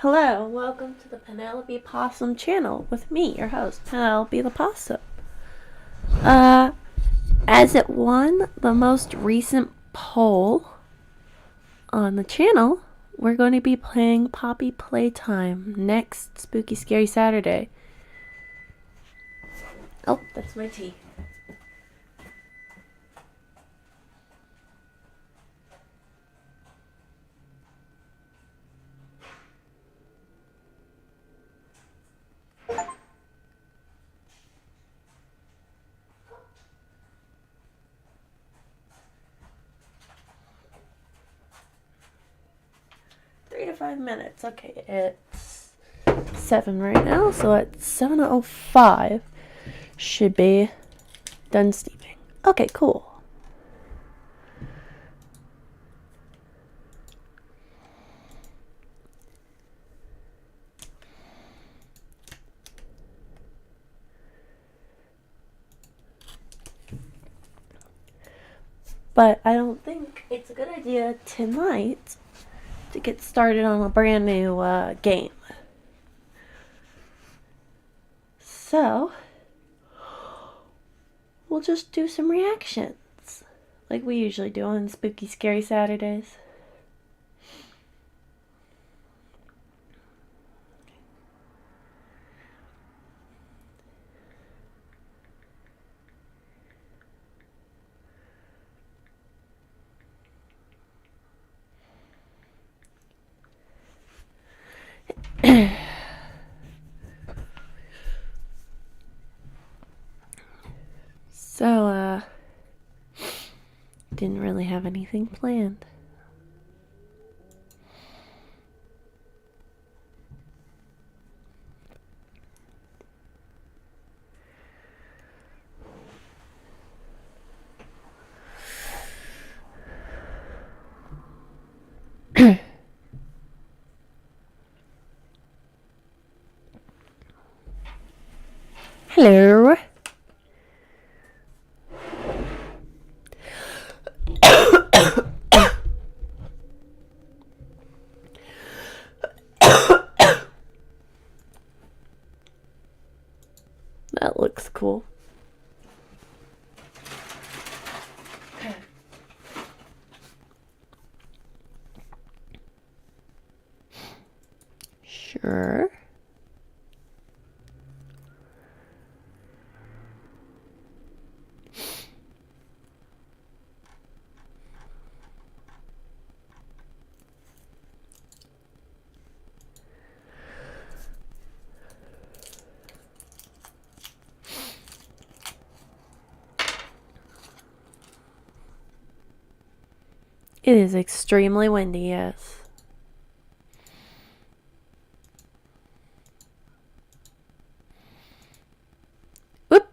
Hello, welcome to the Penelope Possum channel with me, your host, Penelope the Possum. As it won the most recent poll on the channel, we're going to be playing Poppy Playtime next Spooky Scary Saturday. Oh, that's my tea. Three to 5 minutes. Okay, it's 7 right now, so at 7:05 should be done steeping. Okay, cool. But I don't think it's a good idea tonight to get started on a brand new game. So, we'll just do some reactions like we usually do on Spooky Scary Saturdays. So, didn't really have anything planned. Hello. That looks cool. Sure. It is extremely windy, yes. Whoop.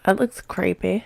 That looks creepy.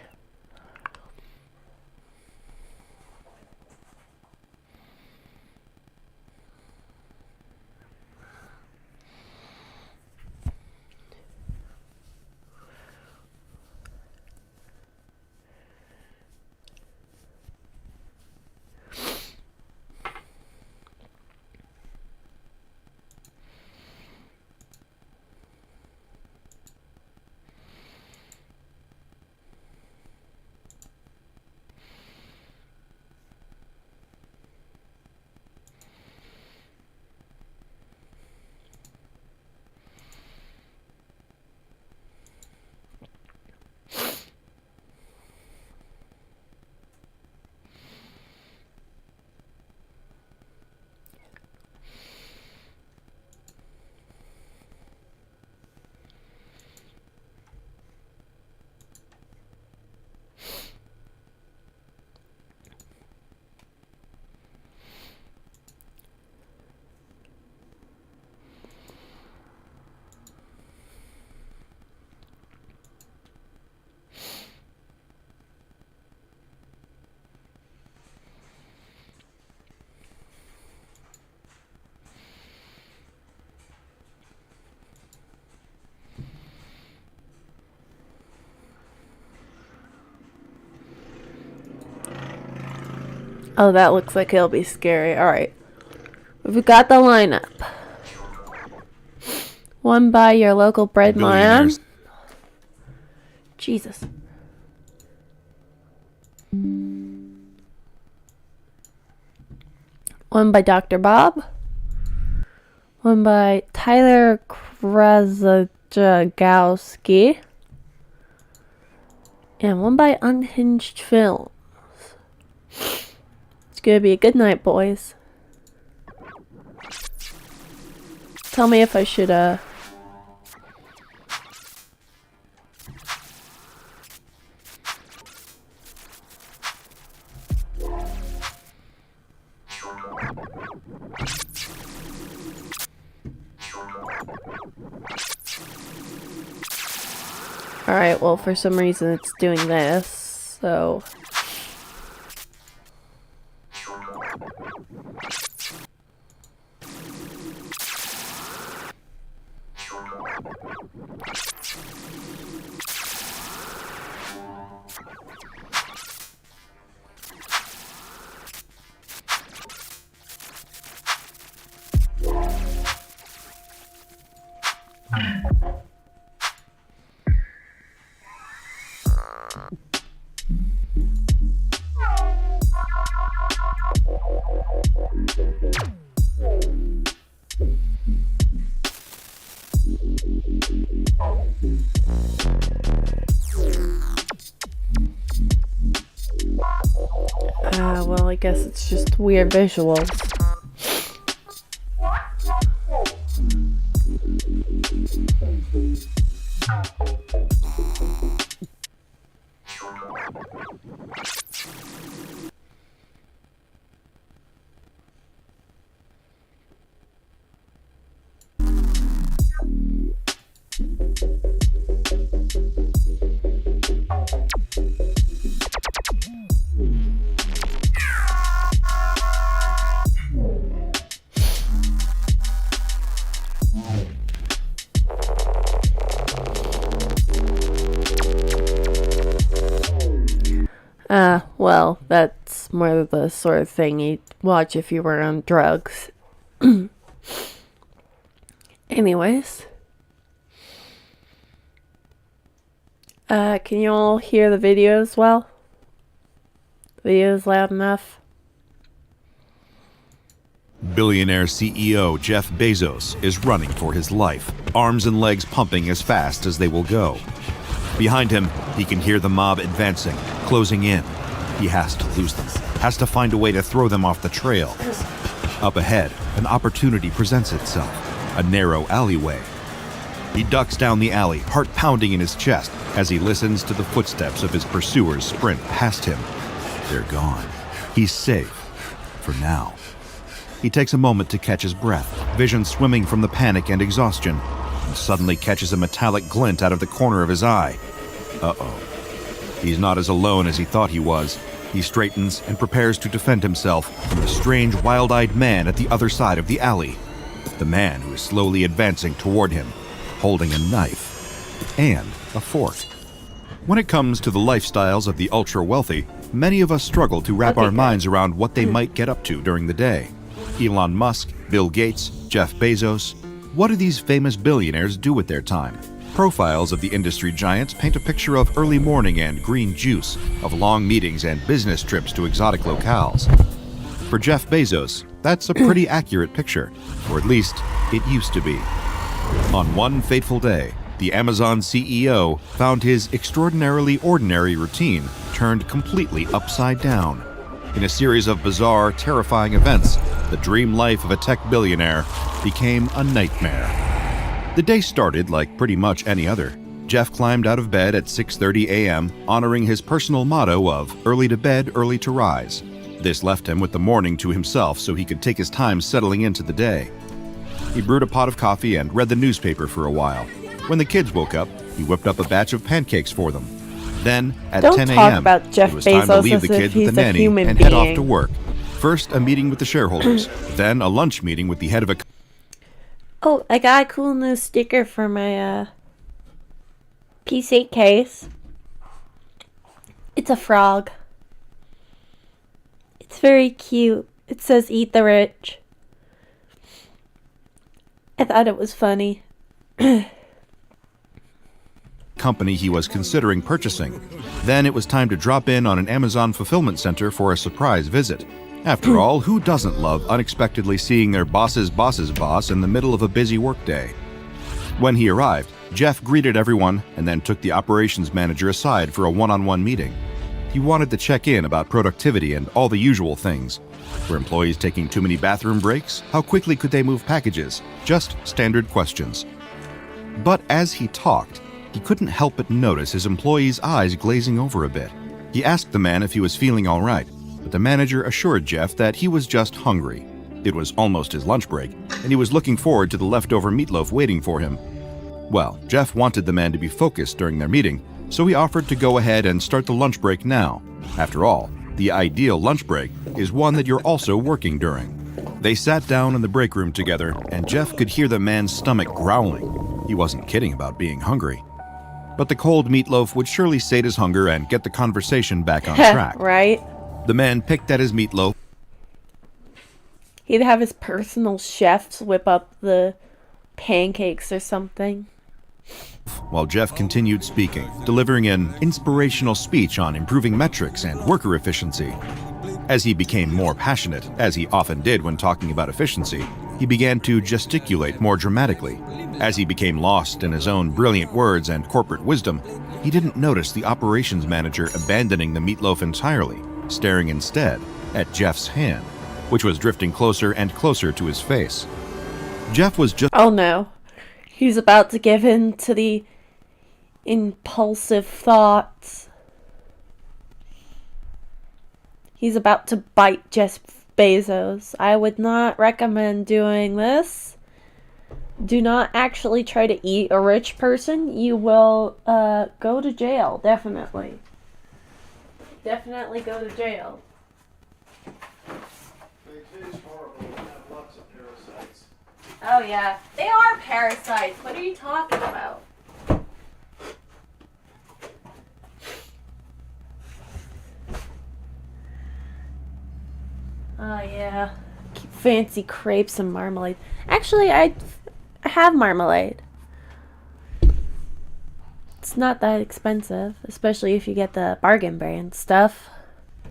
Oh, that looks like it'll be scary. Alright. We've got the lineup. One by your local bread man. Jesus. One by Dr. Bob. One by Tyler Krasajagowski. And one by Unhinged Films. It's gonna be a good night, boys. Tell me if I should, Alright, well, for some reason it's doing this, so... well, I guess it's just weird visuals. Well, that's more the sort of thing you'd watch if you were on drugs. Anyways. Can you all hear the video as well? The video is loud enough. Billionaire CEO Jeff Bezos is running for his life, arms and legs pumping as fast as they will go. Behind him, he can hear the mob advancing, closing in. He has to lose them, has to find a way to throw them off the trail. Up ahead, an opportunity presents itself, a narrow alleyway. He ducks down the alley, heart pounding in his chest, as he listens to the footsteps of his pursuers sprint past him. They're gone. He's safe. For now. He takes a moment to catch his breath, vision swimming from the panic and exhaustion, and suddenly catches a metallic glint out of the corner of his eye. Uh-oh. He's not as alone as he thought he was. He straightens and prepares to defend himself from the strange, wild-eyed man at the other side of the alley. The man who is slowly advancing toward him, holding a knife and a fork. When it comes to the lifestyles of the ultra-wealthy, many of us struggle to wrap our minds around what they might get up to during the day. Elon Musk, Bill Gates, Jeff Bezos. What do these famous billionaires do with their time? Profiles of the industry giants paint a picture of early morning and green juice, of long meetings and business trips to exotic locales. For Jeff Bezos, that's a pretty accurate picture, or at least it used to be. On one fateful day, the Amazon CEO found his extraordinarily ordinary routine turned completely upside down. In a series of bizarre, terrifying events, the dream life of a tech billionaire became a nightmare. The day started like pretty much any other. Jeff climbed out of bed at 6:30 a.m., honoring his personal motto of early to bed, early to rise. This left him with the morning to himself so he could take his time settling into the day. He brewed a pot of coffee and read the newspaper for a while. When the kids woke up, he whipped up a batch of pancakes for them. Then, at 10 a.m., it was time to leave the kids with the nanny and head off to work. First, a meeting with the shareholders, then a lunch meeting with the head of a... Oh, I got a cool new sticker for my, P8 case. It's a frog. It's very cute. It says eat the rich. I thought it was funny. Company he was considering purchasing. Then it was time to drop in on an Amazon fulfillment center for a surprise visit. After all, who doesn't love unexpectedly seeing their boss's boss's boss in the middle of a busy workday? When he arrived, Jeff greeted everyone and then took the operations manager aside for a one-on-one meeting. He wanted to check in about productivity and all the usual things. Were employees taking too many bathroom breaks? How quickly could they move packages? Just standard questions. But as he talked, he couldn't help but notice his employee's eyes glazing over a bit. He asked the man if he was feeling all right, but the manager assured Jeff that he was just hungry. It was almost his lunch break, and he was looking forward to the leftover meatloaf waiting for him. Well, Jeff wanted the man to be focused during their meeting, so he offered to go ahead and start the lunch break now. After all, the ideal lunch break is one that you're also working during. They sat down in the break room together, and Jeff could hear the man's stomach growling. He wasn't kidding about being hungry. But the cold meatloaf would surely sate his hunger and get the conversation back on track. Right? The man picked at his meatloaf. He'd have his personal chefs whip up the pancakes or something. While Jeff continued speaking, delivering an inspirational speech on improving metrics and worker efficiency. As he became more passionate, as he often did when talking about efficiency, he began to gesticulate more dramatically. As he became lost in his own brilliant words and corporate wisdom, he didn't notice the operations manager abandoning the meatloaf entirely, staring instead at Jeff's hand, which was drifting closer and closer to his face. Jeff was just Oh no. He's about to give in to the impulsive thoughts. He's about to bite Jeff Bezos. I would not recommend doing this. Do not actually try to eat a rich person. You will go to jail, definitely. Definitely go to jail. They taste horrible and have lots of parasites. Oh yeah, they are parasites. What are you talking about? Oh yeah, fancy crepes and marmalade. Actually, I have marmalade. It's not that expensive, especially if you get the bargain brand stuff.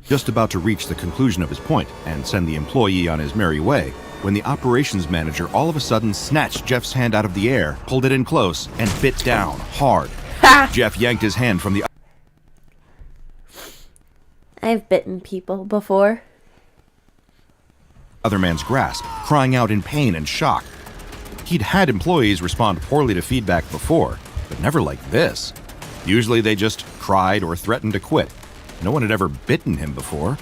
just about to reach the conclusion of his point and send the employee on his merry way, when the operations manager all of a sudden snatched Jeff's hand out of the air, pulled it in close, and bit down hard. Ha! Jeff yanked his hand from the I've bitten people before. other man's grasp, crying out in pain and shock. He'd had employees respond poorly to feedback before, but never like this. Usually they just cried or threatened to quit. No one had ever bitten him before.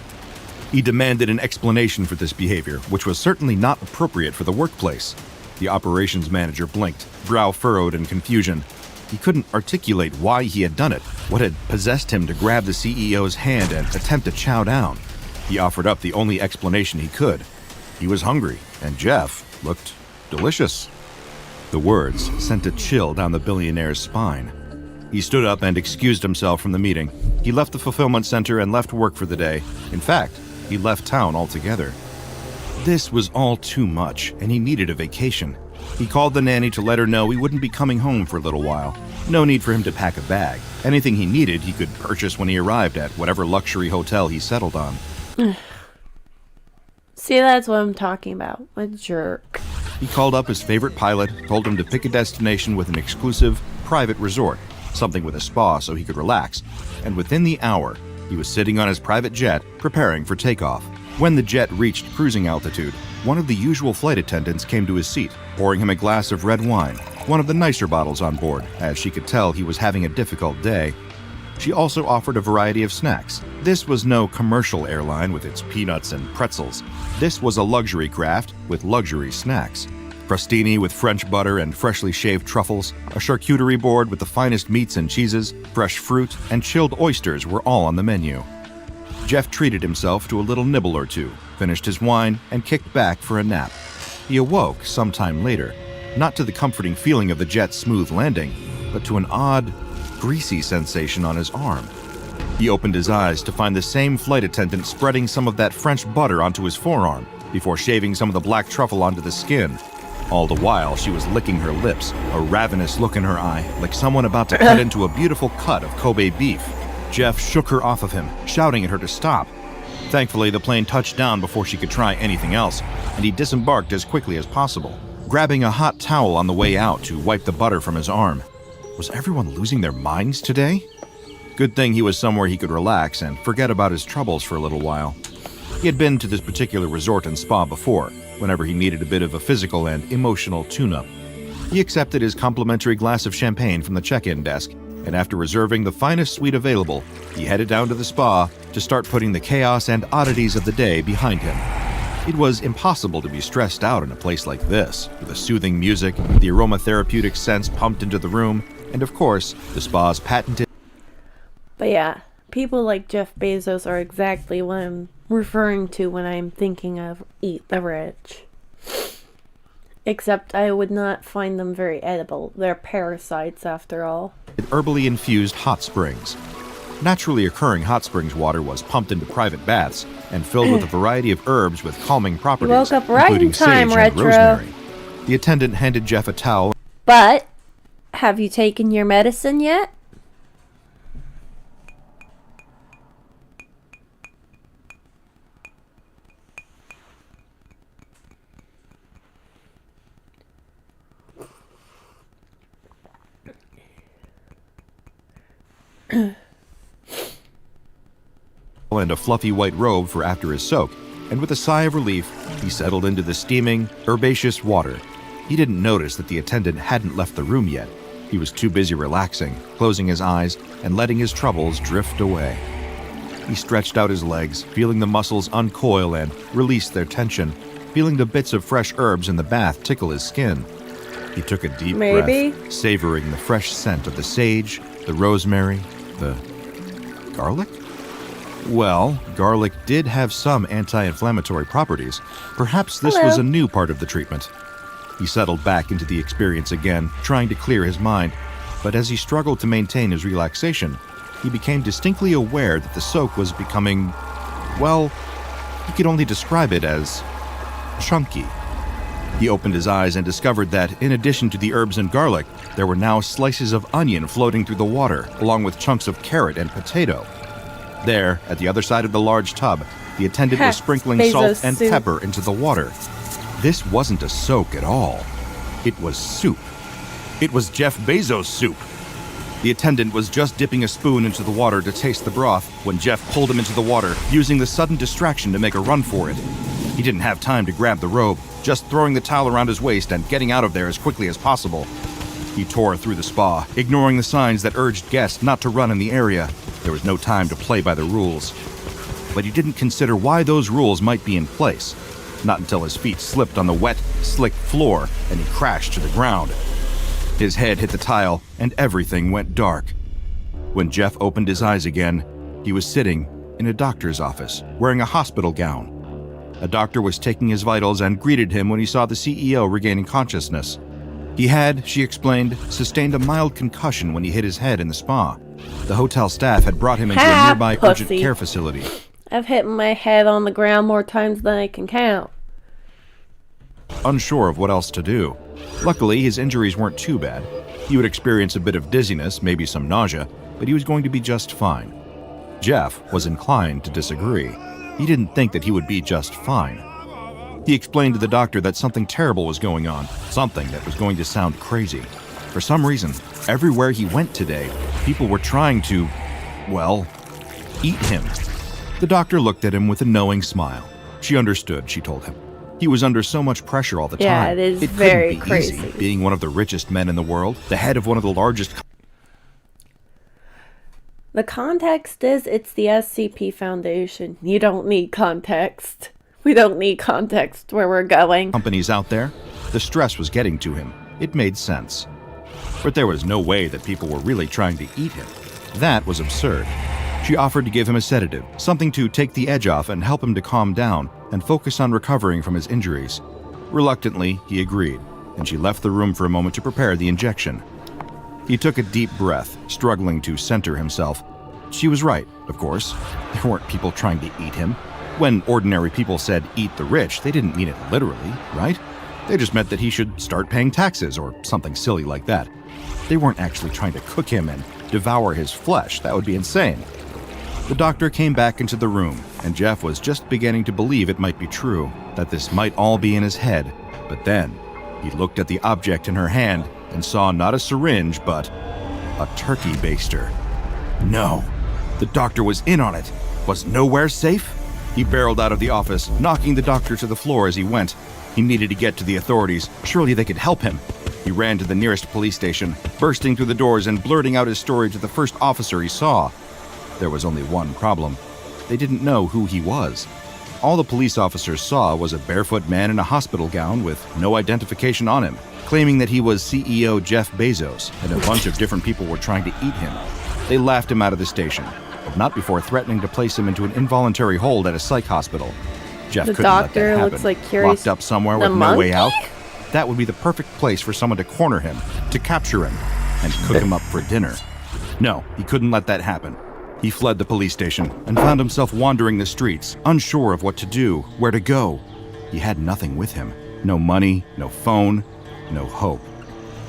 He demanded an explanation for this behavior, which was certainly not appropriate for the workplace. The operations manager blinked, brow furrowed in confusion. He couldn't articulate why he had done it, what had possessed him to grab the CEO's hand and attempt to chow down. He offered up the only explanation he could. He was hungry, and Jeff looked delicious. The words sent a chill down the billionaire's spine. He stood up and excused himself from the meeting. He left the fulfillment center and left work for the day. In fact, he left town altogether. This was all too much, and he needed a vacation. He called the nanny to let her know he wouldn't be coming home for a little while. No need for him to pack a bag. Anything he needed, he could purchase when he arrived at whatever luxury hotel he settled on. See, that's what I'm talking about. A jerk. He called up his favorite pilot, told him to pick a destination with an exclusive, private resort, something with a spa so he could relax, and within the hour, he was sitting on his private jet, preparing for takeoff. When the jet reached cruising altitude, one of the usual flight attendants came to his seat, pouring him a glass of red wine, one of the nicer bottles on board, as she could tell he was having a difficult day. She also offered a variety of snacks. This was no commercial airline with its peanuts and pretzels. This was a luxury craft with luxury snacks. Crostini with French butter and freshly shaved truffles, a charcuterie board with the finest meats and cheeses, fresh fruit, and chilled oysters were all on the menu. Jeff treated himself to a little nibble or two, finished his wine, and kicked back for a nap. He awoke sometime later, not to the comforting feeling of the jet's smooth landing, but to an odd, greasy sensation on his arm. He opened his eyes to find the same flight attendant spreading some of that French butter onto his forearm before shaving some of the black truffle onto the skin. All the while, she was licking her lips, a ravenous look in her eye, like someone about to cut into a beautiful cut of Kobe beef. Jeff shook her off of him, shouting at her to stop. Thankfully, the plane touched down before she could try anything else, and he disembarked as quickly as possible, grabbing a hot towel on the way out to wipe the butter from his arm. Was everyone losing their minds today? Good thing he was somewhere he could relax and forget about his troubles for a little while. He had been to this particular resort and spa before, whenever he needed a bit of a physical and emotional tune-up. He accepted his complimentary glass of champagne from the check-in desk, and after reserving the finest suite available, he headed down to the spa to start putting the chaos and oddities of the day behind him. It was impossible to be stressed out in a place like this, with the soothing music, the aromatherapeutic scents pumped into the room, and of course, the spa's patented... But yeah, people like Jeff Bezos are exactly what I'm referring to when I'm thinking of Eat the Rich. Except I would not find them very edible. They're parasites after all. herbally infused hot springs. Naturally occurring hot springs water was pumped into private baths and filled with a variety of herbs with calming properties, woke up right including in time, sage and Retro. rosemary. The attendant handed Jeff a towel. But, have you taken your medicine yet? And a fluffy white robe for after his soak, and with a sigh of relief, he settled into the steaming, herbaceous water. He didn't notice that the attendant hadn't left the room yet. He was too busy relaxing, closing his eyes, and letting his troubles drift away. He stretched out his legs, feeling the muscles uncoil and release their tension, feeling the bits of fresh herbs in the bath tickle his skin. He took a deep breath, savoring the fresh scent of the sage, the rosemary, the garlic? Well, garlic did have some anti-inflammatory properties. Perhaps this was a new part of the treatment. He settled back into the experience again, trying to clear his mind, but as he struggled to maintain his relaxation, he became distinctly aware that the soak was becoming, well, he could only describe it as chunky. He opened his eyes and discovered that, in addition to the herbs and garlic, there were now slices of onion floating through the water, along with chunks of carrot and potato. There, at the other side of the large tub, the attendant was sprinkling salt and pepper into the water. This wasn't a soak at all. It was soup. It was Jeff Bezos' soup. The attendant was just dipping a spoon into the water to taste the broth when Jeff pulled him into the water, using the sudden distraction to make a run for it. He didn't have time to grab the robe, just throwing the towel around his waist and getting out of there as quickly as possible. He tore through the spa, ignoring the signs that urged guests not to run in the area. There was no time to play by the rules. But he didn't consider why those rules might be in place. Not until his feet slipped on the wet, slick floor and he crashed to the ground. His head hit the tile and everything went dark. When Jeff opened his eyes again, he was sitting in a doctor's office, wearing a hospital gown. A doctor was taking his vitals and greeted him when he saw the CEO regaining consciousness. He had, she explained, sustained a mild concussion when he hit his head in the spa. The hotel staff had brought him into a nearby urgent care facility. I've hit my head on the ground more times than I can count. Unsure of what else to do. Luckily, his injuries weren't too bad. He would experience a bit of dizziness, maybe some nausea, but he was going to be just fine. Jeff was inclined to disagree. He didn't think that he would be just fine. He explained to the doctor that something terrible was going on, something that was going to sound crazy. For some reason, everywhere he went today, people were trying to, well, eat him. The doctor looked at him with a knowing smile. She understood, she told him. He was under so much pressure all the time. Yeah, it is very crazy. Easy, being one of the richest men in the world, the head of one of the largest... The context is it's the SCP Foundation. You don't need context. We don't need context where we're going. Companies out there, the stress was getting to him. It made sense. But there was no way that people were really trying to eat him. That was absurd. She offered to give him a sedative, something to take the edge off and help him to calm down and focus on recovering from his injuries. Reluctantly, he agreed, and she left the room for a moment to prepare the injection. He took a deep breath, struggling to center himself. She was right, of course. There weren't people trying to eat him. When ordinary people said eat the rich, they didn't mean it literally, right? They just meant that he should start paying taxes or something silly like that. They weren't actually trying to cook him and devour his flesh. That would be insane. The doctor came back into the room, and Jeff was just beginning to believe it might be true, that this might all be in his head. But then, he looked at the object in her hand and saw not a syringe, but a turkey baster. No, the doctor was in on it. Was nowhere safe? He barreled out of the office, knocking the doctor to the floor as he went. He needed to get to the authorities. Surely they could help him. He ran to the nearest police station, bursting through the doors and blurting out his story to the first officer he saw. There was only one problem. They didn't know who he was. All the police officers saw was a barefoot man in a hospital gown with no identification on him, claiming that he was CEO Jeff Bezos, and a bunch of different people were trying to eat him. They laughed him out of the station, but not before threatening to place him into an involuntary hold at a psych hospital. Jeff The couldn't let doctor that happen. looks like Curious Locked up somewhere the with no way monkey? out. That would be the perfect place for someone to corner him, to capture him, and cook him up for dinner. No, he couldn't let that happen. He fled the police station and found himself wandering the streets, unsure of what to do, where to go. He had nothing with him. No money, no phone, no hope.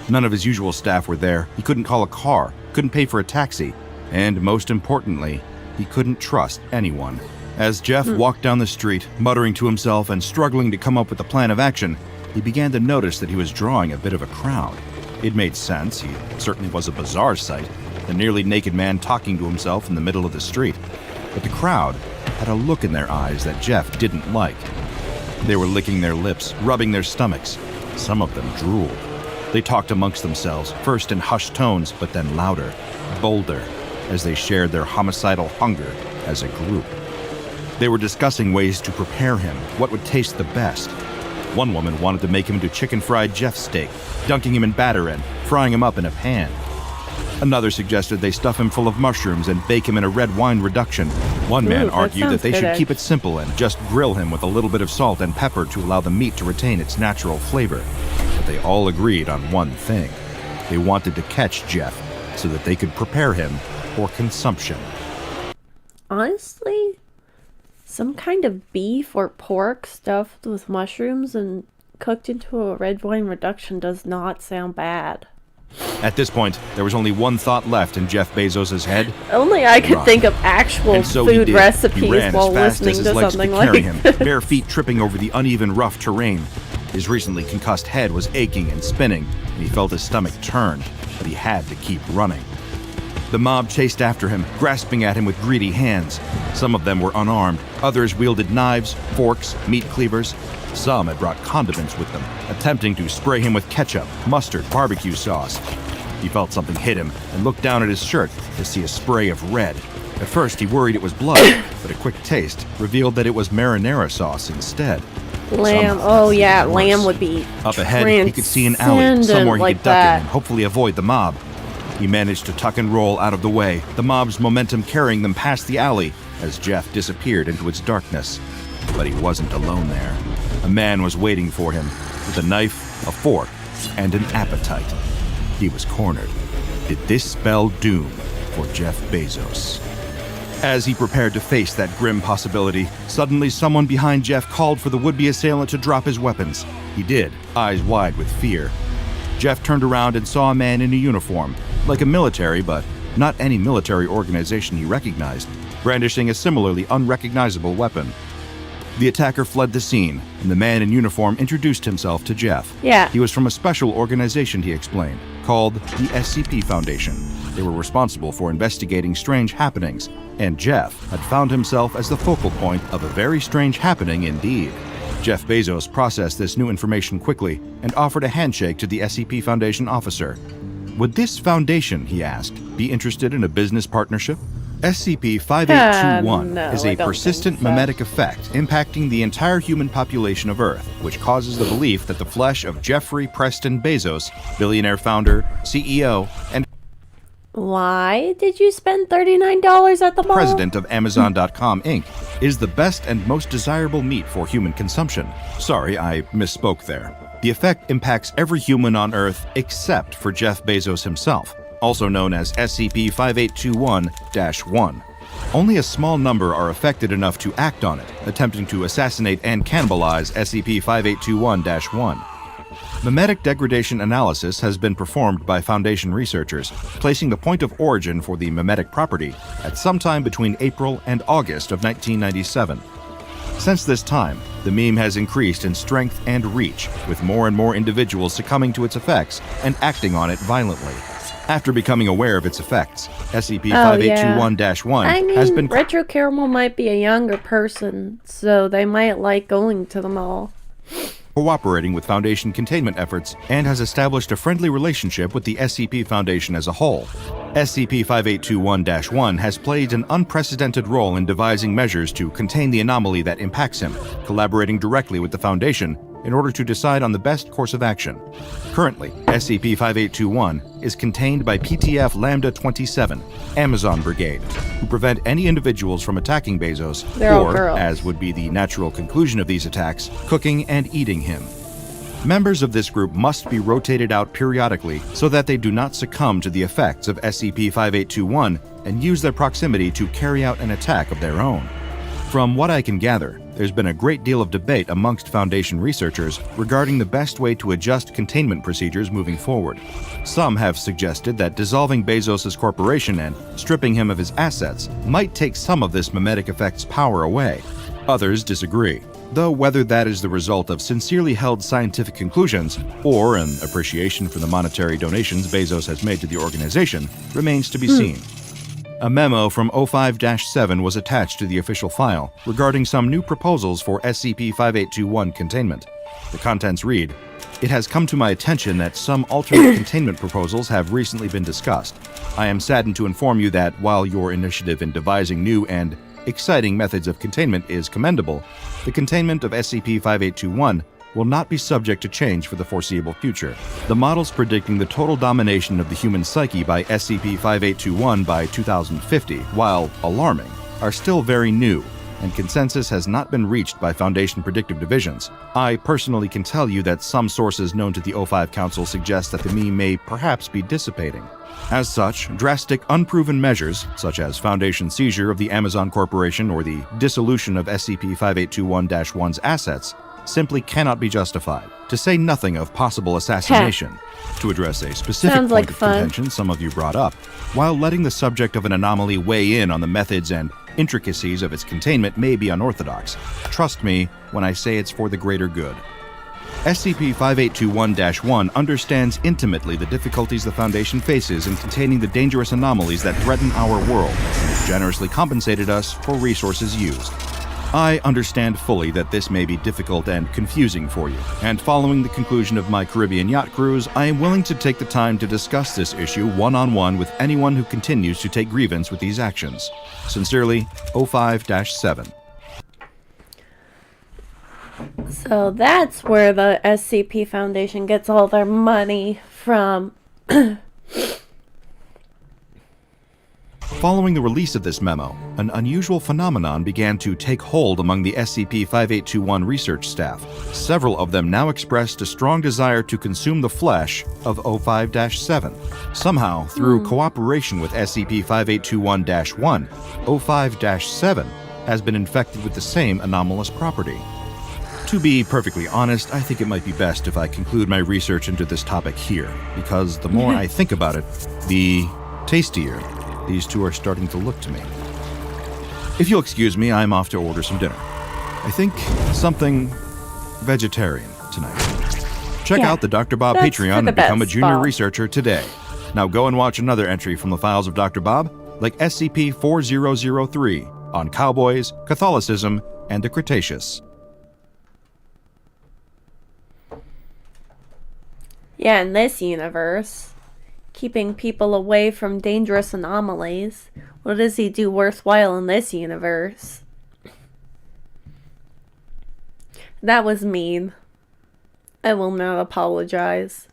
None of his usual staff were there. He couldn't call a car, couldn't pay for a taxi, and most importantly, he couldn't trust anyone. As Jeff walked down the street, muttering to himself and struggling to come up with a plan of action, he began to notice that he was drawing a bit of a crowd. It made sense. He certainly was a bizarre sight, a nearly naked man talking to himself in the middle of the street. But the crowd had a look in their eyes that Jeff didn't like. They were licking their lips, rubbing their stomachs. Some of them drooled. They talked amongst themselves, first in hushed tones, but then louder, bolder, as they shared their homicidal hunger as a group. They were discussing ways to prepare him, what would taste the best. One woman wanted to make him into chicken-fried Jeff steak, dunking him in batter and frying him up in a pan. Another suggested they stuff him full of mushrooms and bake him in a red wine reduction. One man that argued that sounds they should good. keep it simple and just grill him with a little bit of salt and pepper to allow the meat to retain its natural flavor. But they all agreed on one thing. They wanted to catch Jeff so that they could prepare him for consumption. Honestly, some kind of beef or pork stuffed with mushrooms and cooked into a red wine reduction does not sound bad. At this point, there was only one thought left in Jeff Bezos' head. Only I could Run. think of actual And so food he did. recipes He ran while as fast listening as his to legs something could like carry him, this. bare feet tripping over the uneven, rough terrain. His recently concussed head was aching and spinning, and he felt his stomach turn, but he had to keep running. The mob chased after him, grasping at him with greedy hands. Some of them were unarmed, others wielded knives, forks, meat cleavers. Some had brought condiments with them, attempting to spray him with ketchup, mustard, barbecue sauce. He felt something hit him and looked down at his shirt to see a spray of red. At first, he worried it was blood, but a quick taste revealed that it was marinara sauce instead. Lamb. Somehow, Oh yeah, even lamb worse. would be Up ahead, he could see an alley, transcendent somewhere he like could duck that. in and hopefully avoid the mob. He managed to tuck and roll out of the way, the mob's momentum carrying them past the alley as Jeff disappeared into its darkness. But he wasn't alone there. A man was waiting for him with a knife, a fork, and an appetite. He was cornered. Did this spell doom for Jeff Bezos? As he prepared to face that grim possibility, suddenly someone behind Jeff called for the would-be assailant to drop his weapons. He did, eyes wide with fear. Jeff turned around and saw a man in a uniform, like a military, but not any military organization he recognized, brandishing a similarly unrecognizable weapon. The attacker fled the scene, and the man in uniform introduced himself to Jeff. Yeah. He was from a special organization, he explained, called the SCP Foundation. They were responsible for investigating strange happenings, and Jeff had found himself as the focal point of a very strange happening indeed. Jeff Bezos processed this new information quickly and offered a handshake to the SCP Foundation officer. Would this foundation, he asked, be interested in a business partnership? SCP-5821 no, is I a don't persistent think so. mimetic effect impacting the entire human population of Earth, which causes the belief that the flesh of Jeffrey Preston Bezos, billionaire founder, CEO, and Why did you spend $39 at the mall? president of Amazon.com Inc., is the best and most desirable meat for human consumption. Sorry, I misspoke there. The effect impacts every human on Earth except for Jeff Bezos himself. also known as SCP-5821-1. Only a small number are affected enough to act on it, attempting to assassinate and cannibalize SCP-5821-1. Memetic degradation analysis has been performed by Foundation researchers, placing the point of origin for the memetic property at sometime between April and August of 1997. Since this time, the meme has increased in strength and reach, with more and more individuals succumbing to its effects and acting on it violently. After becoming aware of its effects, SCP-5821-1 I mean, has been Retro Caramel might be a younger person, so they might like going to the mall. cooperating with Foundation containment efforts and has established a friendly relationship with the SCP Foundation as a whole. SCP-5821-1 has played an unprecedented role in devising measures to contain the anomaly that impacts him, collaborating directly with the Foundation in order to decide on the best course of action. Currently, SCP-5821 is contained by PTF Lambda-27, Amazon Brigade, who prevent any individuals from attacking Bezos, They're all or, girls. as would be the natural conclusion of these attacks, cooking and eating him. Members of this group must be rotated out periodically so that they do not succumb to the effects of SCP-5821 and use their proximity to carry out an attack of their own. From what I can gather, there's been a great deal of debate amongst Foundation researchers regarding the best way to adjust containment procedures moving forward. Some have suggested that dissolving Bezos' corporation and stripping him of his assets might take some of this memetic effect's power away. Others disagree, though whether that is the result of sincerely held scientific conclusions or an appreciation for the monetary donations Bezos has made to the organization remains to be seen. A memo from O5-7 was attached to the official file regarding some new proposals for SCP-5821 containment. The contents read, "It has come to my attention that some alternate containment proposals have recently been discussed. I am saddened to inform you that while your initiative in devising new and exciting methods of containment is commendable, the containment of SCP-5821 will not be subject to change for the foreseeable future. The models predicting the total domination of the human psyche by SCP-5821 by 2050, while alarming, are still very new, and consensus has not been reached by Foundation predictive divisions. I personally can tell you that some sources known to the O5 Council suggest that the meme may perhaps be dissipating. As such, drastic unproven measures, such as Foundation seizure of the Amazon Corporation or the dissolution of SCP-5821-1's assets, simply cannot be justified, to say nothing of possible assassination. To address a specific Sounds point like of fun. contention some of you brought up, while letting the subject of an anomaly weigh in on the methods and intricacies of its containment may be unorthodox, trust me when I say it's for the greater good. SCP-5821-1 understands intimately the difficulties the Foundation faces in containing the dangerous anomalies that threaten our world, and has generously compensated us for resources used. I understand fully that this may be difficult and confusing for you, and following the conclusion of my Caribbean yacht cruise, I am willing to take the time to discuss this issue one-on-one with anyone who continues to take grievance with these actions. Sincerely, O5-7. So that's where the SCP Foundation gets all their money from. Following the release of this memo, an unusual phenomenon began to take hold among the SCP-5821 research staff. Several of them now expressed a strong desire to consume the flesh of O5-7. Somehow, through cooperation with SCP-5821-1, O5-7 has been infected with the same anomalous property. To be perfectly honest, I think it might be best if I conclude my research into this topic here, because the more I think about it, the tastier these two are starting to look to me. If you'll excuse me, I'm off to order some dinner. I think something vegetarian tonight. Check Yeah, out the Dr. Bob that's for Patreon the and become a best, junior Bob. researcher today. Now go and watch another entry from the files of Dr. Bob, like SCP-4003 on cowboys, Catholicism, and the Cretaceous. Yeah, in this universe, keeping people away from dangerous anomalies. What does he do worthwhile in this universe? That was mean. I will not apologize.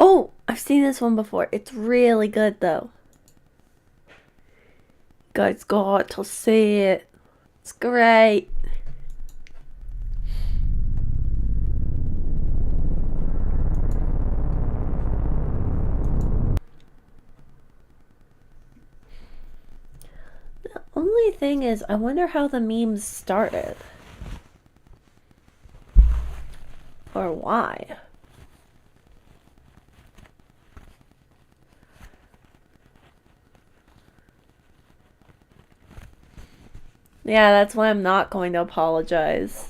Oh, I've seen this one before. It's really good though. Guys got to see it. It's great. The only thing is, I wonder how the memes started. Or why. Yeah, that's why I'm not going to apologize.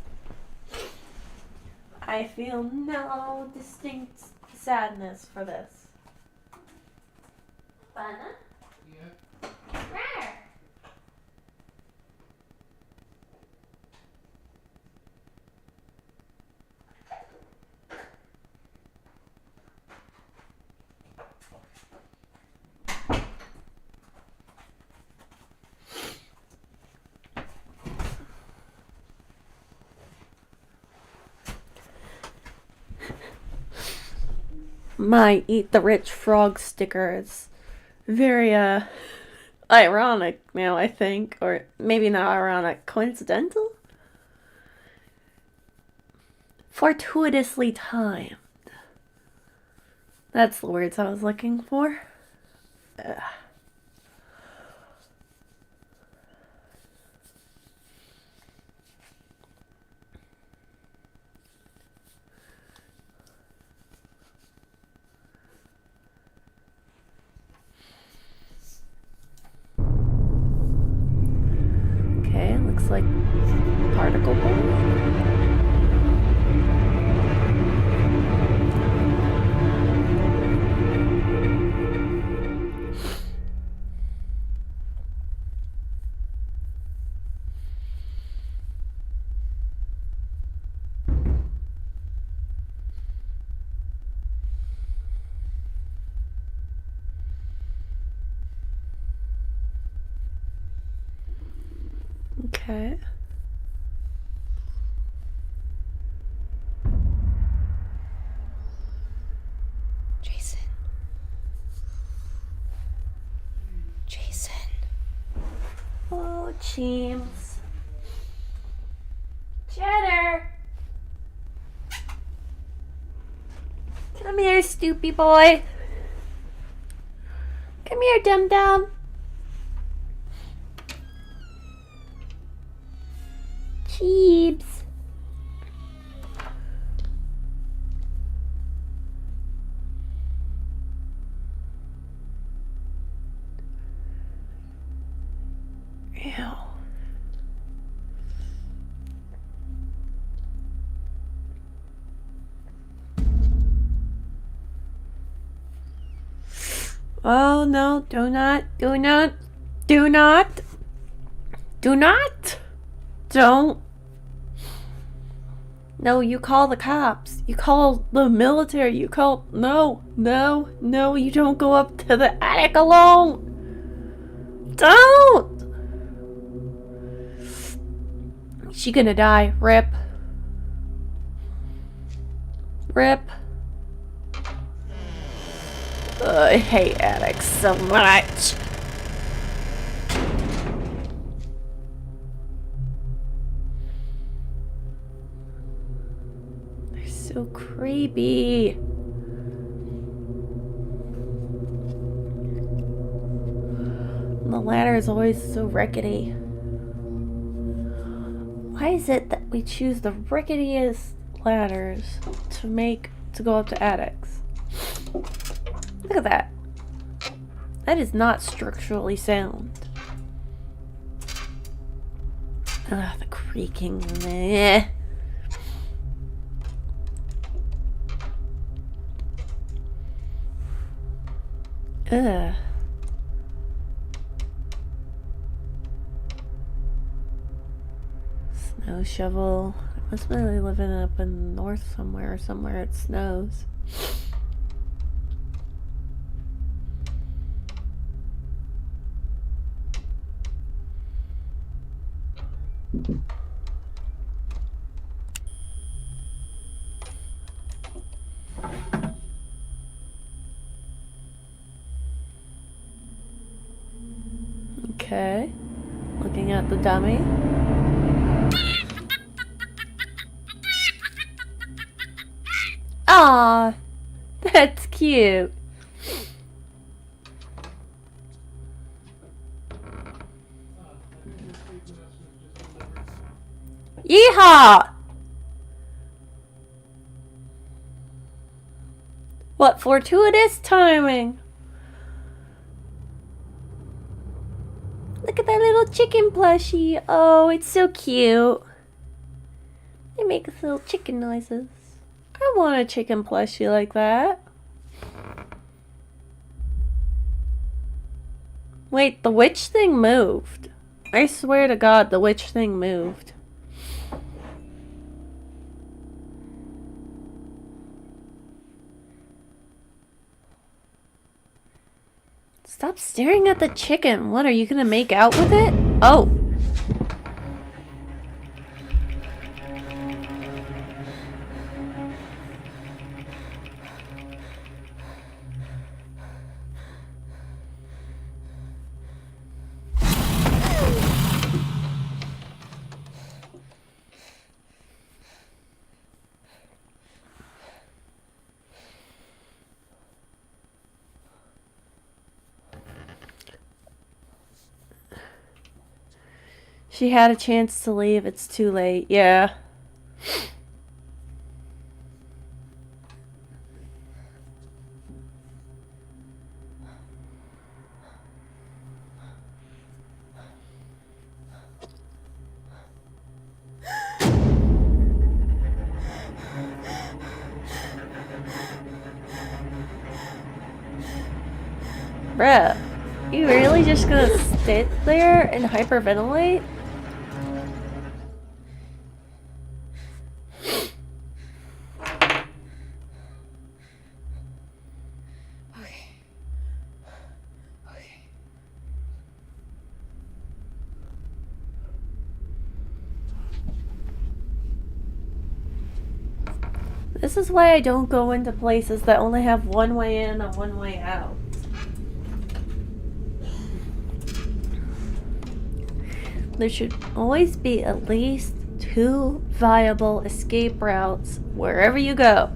I feel no distinct sadness for this. Banana? Yeah. Where? My Eat the Rich Frog sticker is very, ironic now, I think. Or maybe not ironic, coincidental? Fortuitously timed. That's the words I was looking for. Ugh. Okay, looks like particle ball. Okay. Jason. Jason. Oh, Cheems. Cheddar. Come here, Stoopy boy. Come here, Dum Dum. Cheebs. Ew. Oh no, do not, do not, do not, do not, don't. No, you call the cops. You call the military. You call. No, no, no, you don't go up to the attic alone. Don't! She gonna die. Rip. Rip. I hate attics so much. They're so creepy. And the ladder is always so rickety. Why is it that we choose the ricketiest ladders to go up to attics? Look at that. That is not structurally sound. Ugh, the creaking. Meh. Ugh. Snow shovel. I must really living up in the north somewhere it snows. Okay. Looking at the dummy. Aw, that's cute. Yeehaw! What fortuitous timing. Look at that little chicken plushie. Oh, it's so cute. They make little chicken noises. I want a chicken plushie like that. Wait, the witch thing moved. I swear to God, the witch thing moved. Stop staring at the chicken. What, are you gonna make out with it? Oh. She had a chance to leave. It's too late. Yeah. Bruh, you really just gonna sit there and hyperventilate? This is why I don't go into places that only have one way in and one way out. There should always be at least 2 viable escape routes wherever you go.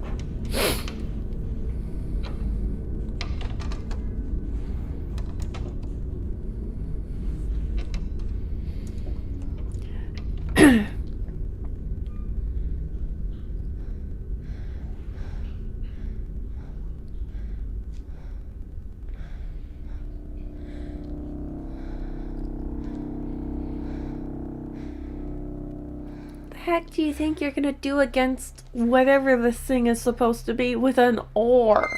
Heck do you think you're gonna do against whatever this thing is supposed to be with an oar?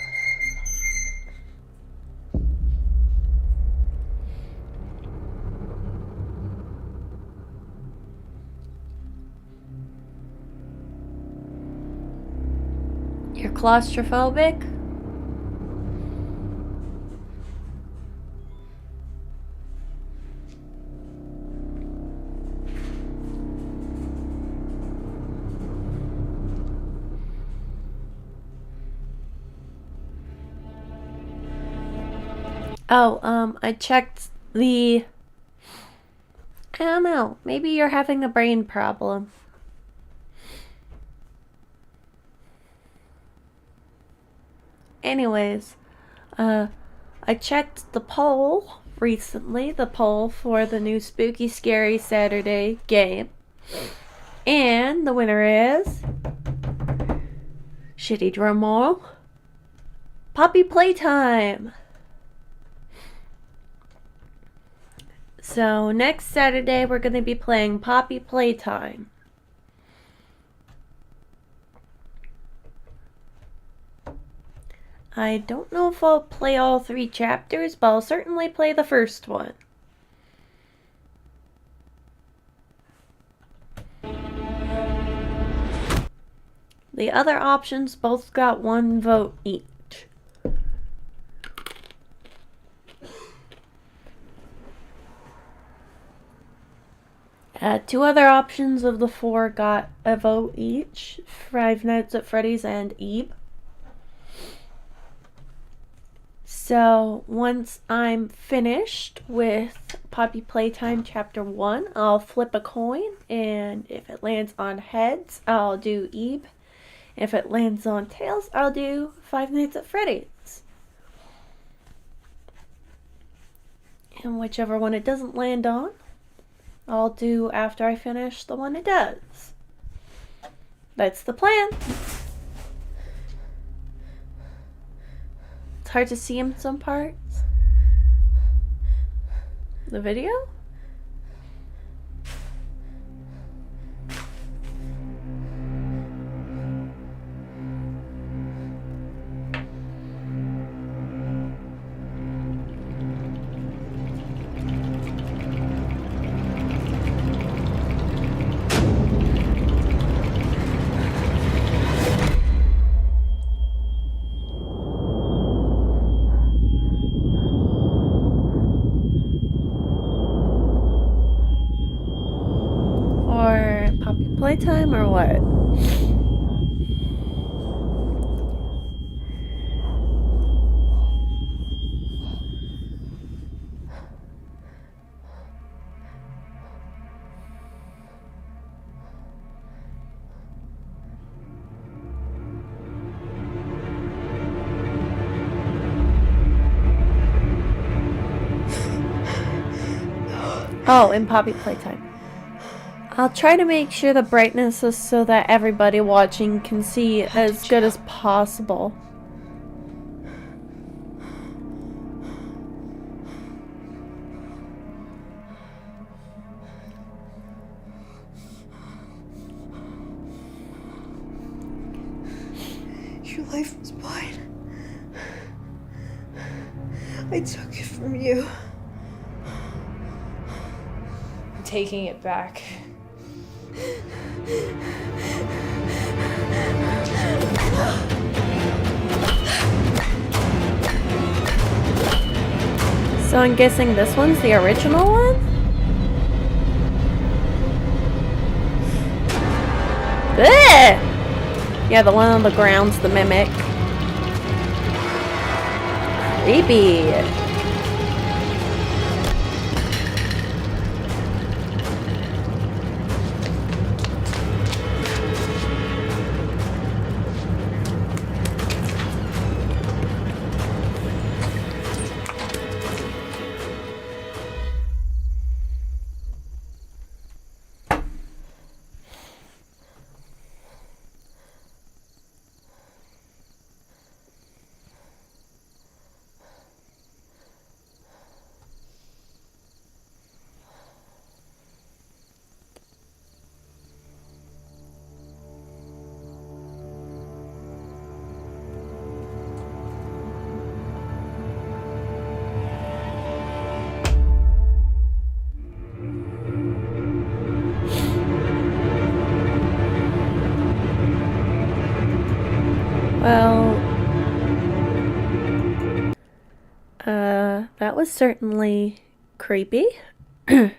You're claustrophobic? Oh, I checked the... I don't know. Maybe you're having a brain problem. Anyways, I checked the poll recently, the poll for the new Spooky Scary Saturday game. And the winner is... Shitty drum roll. Poppy Playtime! So next Saturday we're going to be playing Poppy Playtime. I don't know if I'll play all 3 chapters, but I'll certainly play the first one. The other options both got 1 vote each. 2 other options of the 4 got a vote each. Five Nights at Freddy's and Eve. So once I'm finished with Poppy Playtime Chapter 1, I'll flip a coin, and if it lands on heads, I'll do Eve. If it lands on tails, I'll do Five Nights at Freddy's. And whichever one it doesn't land on, I'll do after I finish the one it does. That's the plan. It's hard to see in some parts. The video? Or Poppy Playtime or what? Oh, in Poppy Playtime. I'll try to make sure the brightness is so that everybody watching can see as good as possible. Your life was mine. I took it from you. I'm taking it back. So I'm guessing this one's the original one? Ugh! Yeah, the one on the ground's the mimic. Creepy. Well, that was certainly creepy. Yeah,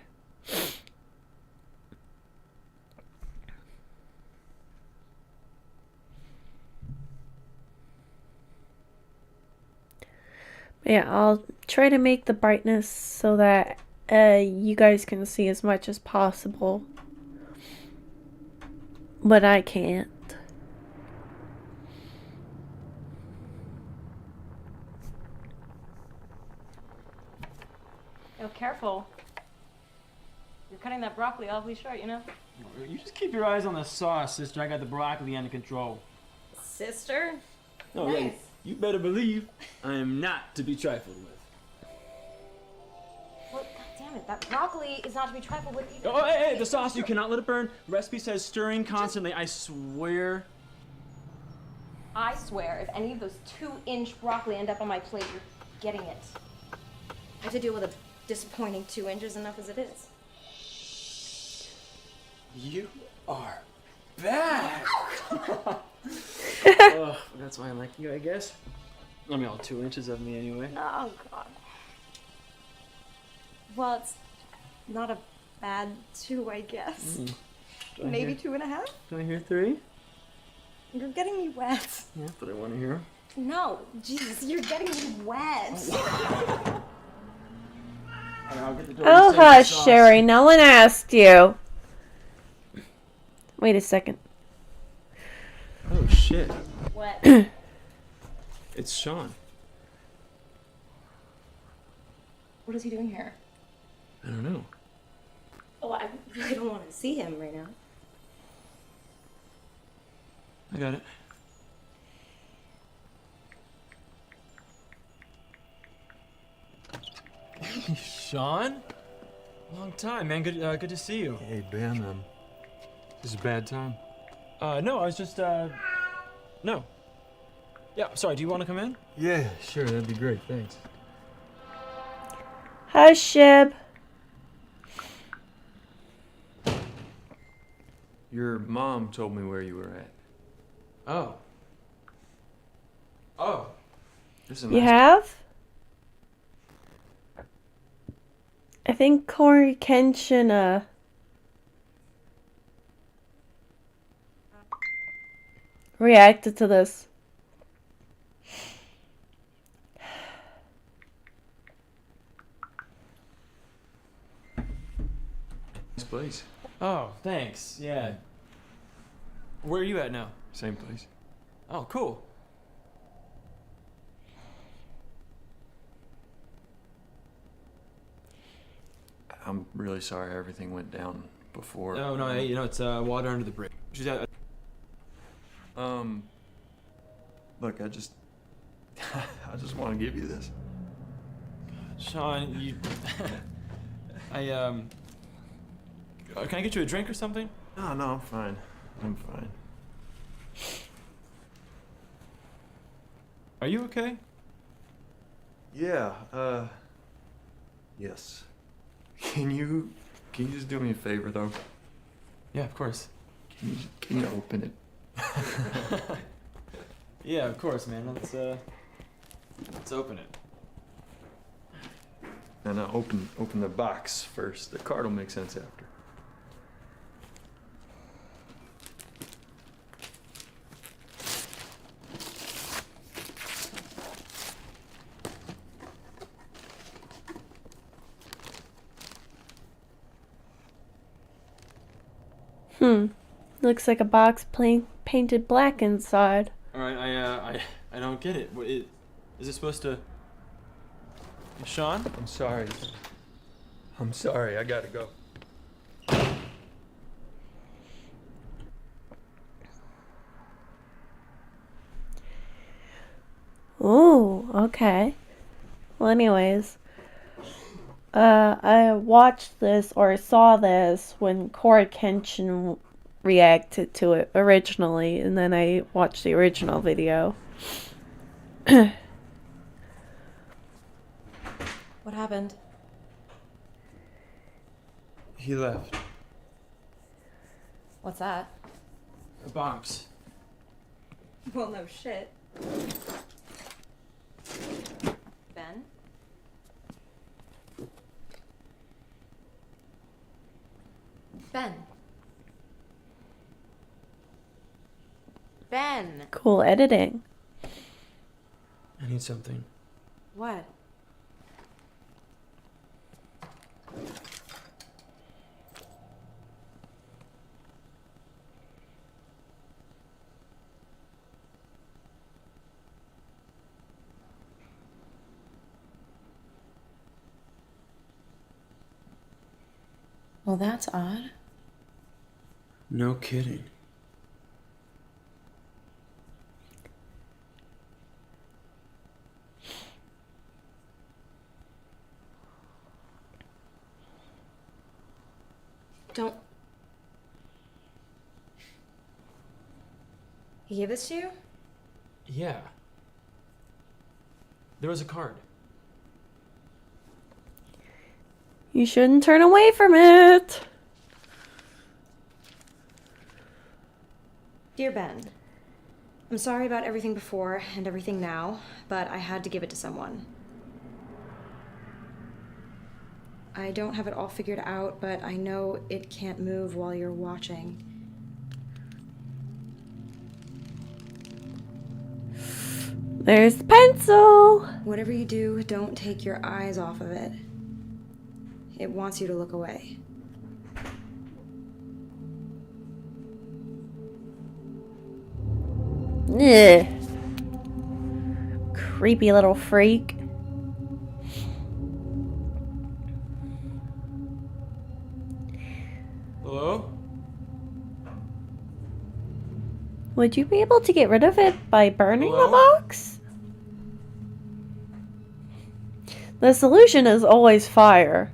I'll try to make the brightness so that you guys can see as much as possible. But I can't. Yo, careful. You're cutting that broccoli awfully short, you know? You just keep your eyes on the sauce, sister. I got the broccoli under control. Sister? No, Nice. yeah, you better believe I am not to be trifled with. Well, damn it, that broccoli is not to be trifled with either. Oh, hey, the sauce, you cannot let it burn. Recipe says stirring constantly. I swear. I swear, if any of those 2-inch broccoli end up on my plate, you're getting it. I have to deal with a disappointing 2 inches enough as it is. You are bad. Oh, that's why I like you, I guess. I mean, all 2 inches of me anyway. Oh, God. Well, it's not a bad 2, I guess. Do I Maybe hear, 2.5? do I hear 3? You're getting me wet. Yeah, that's what I want to hear. No, Jesus, you're getting me wet. I'll get the door Oh, and save the hush, sauce. Sherry. No one asked you. Wait a second. Oh shit! What? It's Sean. What is he doing here? I don't know. Oh, I really don't want to see him right now. I got it. Sean? Long time, man. Good to see you. Hey, Ben, this is a bad time. No, I was just, no. Yeah, sorry, do you want to come in? Yeah, sure, that'd be great, thanks. Hush, Shib. Your mom told me where you were at. Oh. Oh. This is a You nice... have? I think Corey Kenshin, reacted to this. place. Oh, thanks. Yeah. Where are you at now? Same place. Oh, cool. I'm really sorry everything went down before. No, hey, it's water under the bridge. She's at. Look, I just want to give you this. Sean, you. Can I get you a drink or something? No, I'm fine. I'm fine. Are you okay? Yeah, yes. Can you just do me a favor though? Yeah, of course. Can you open it? Yeah, of course, man. Let's open it. And open the box first. The card will make sense after. Looks like a box painted black inside. All right, I don't get it. Is this supposed to? Sean? I'm sorry. I gotta go. Ooh, okay. Well, anyways, I watched this or saw this when Corey Kenshin reacted to it originally, and then I watched the original video. What happened? He left. What's that? A box. Well, no shit. Ben? Ben? Ben! Cool editing. I need something. What? Well, that's odd. No kidding. Don't. He gave this to you? Yeah. There was a card. You shouldn't turn away from it. Dear Ben, I'm sorry about everything before and everything now, but I had to give it to someone. I don't have it all figured out, but I know it can't move while you're watching. There's the pencil. Whatever you do, don't take your eyes off of it. It wants you to look away. Ugh. Creepy little freak. Hello? Would you be able to get rid of it by burning the Hello? box? The solution is always fire.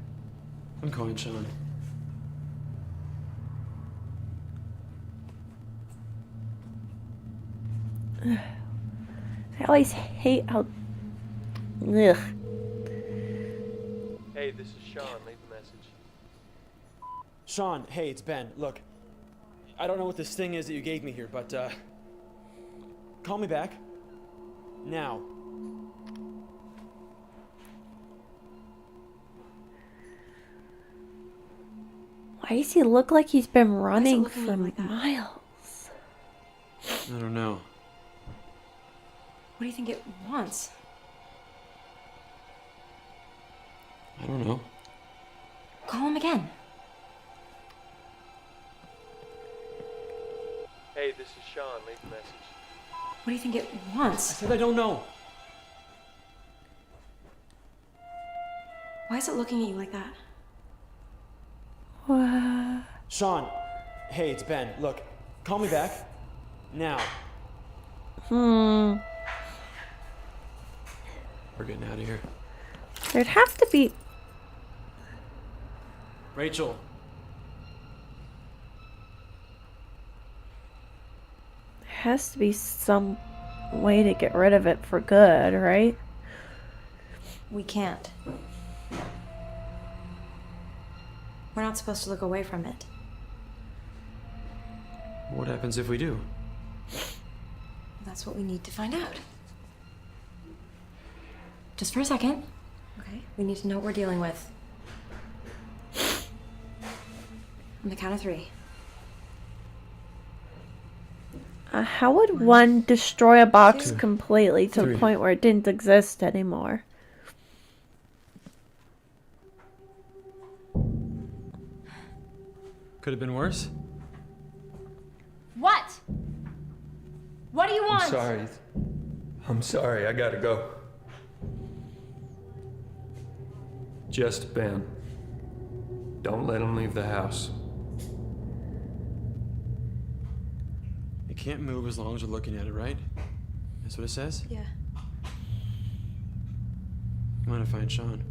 I'm calling Sean. I always hate how. Ugh. Hey, this is Sean. Leave a message. Sean, hey, it's Ben. Look, I don't know what this thing is that you gave me here, but, call me back. Now. Why does he look like he's been running looking for like that? miles? I don't know. What do you think it wants? I don't know. Call him again. Hey, this is Sean. Leave a message. What do you think it I wants? said I don't know. Why is it looking at you like that? What? Sean, hey, it's Ben. Look, call me back. Now. Hmm. We're getting out of here. There'd have to be. Rachel. There has to be some way to get rid of it for good, right? We can't. We're not supposed to look away from it. What happens if we do? That's what we need to find out. Just for a second. Okay? We need to know what we're dealing with. On the count of 3. How would one destroy a box 2, completely to 3. the point where it didn't exist anymore? Could have been worse. What? What do you want? I'm sorry. I gotta go. Just Ben. Don't let him leave the house. It can't move as long as we're looking at it, right? That's what it says? Yeah. I'm gonna find Sean.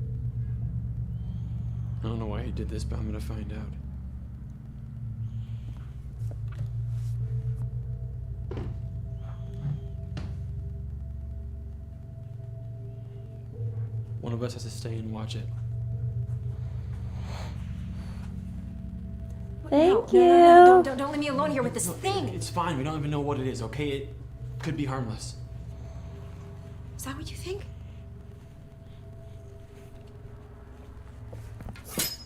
I don't know why he did this, but I'm gonna find out. One of us has to stay and watch it. Thank No, you. no, no, don't leave me alone here with this thing. It's fine. We don't even know what it is, okay? It could be harmless. Is that what you think?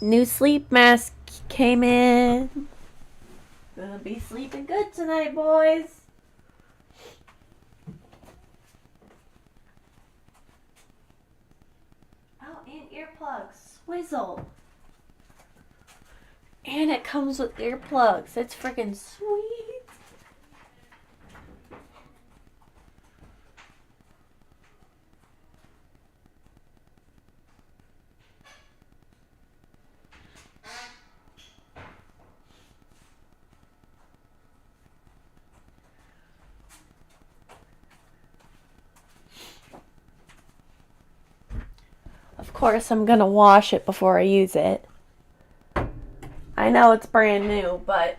New sleep mask came in. Gonna be sleeping good tonight, boys. Oh, and earplugs. Swizzle. And it comes with earplugs. It's freaking sweet. Of course, I'm gonna wash it before I use it. I know it's brand new, but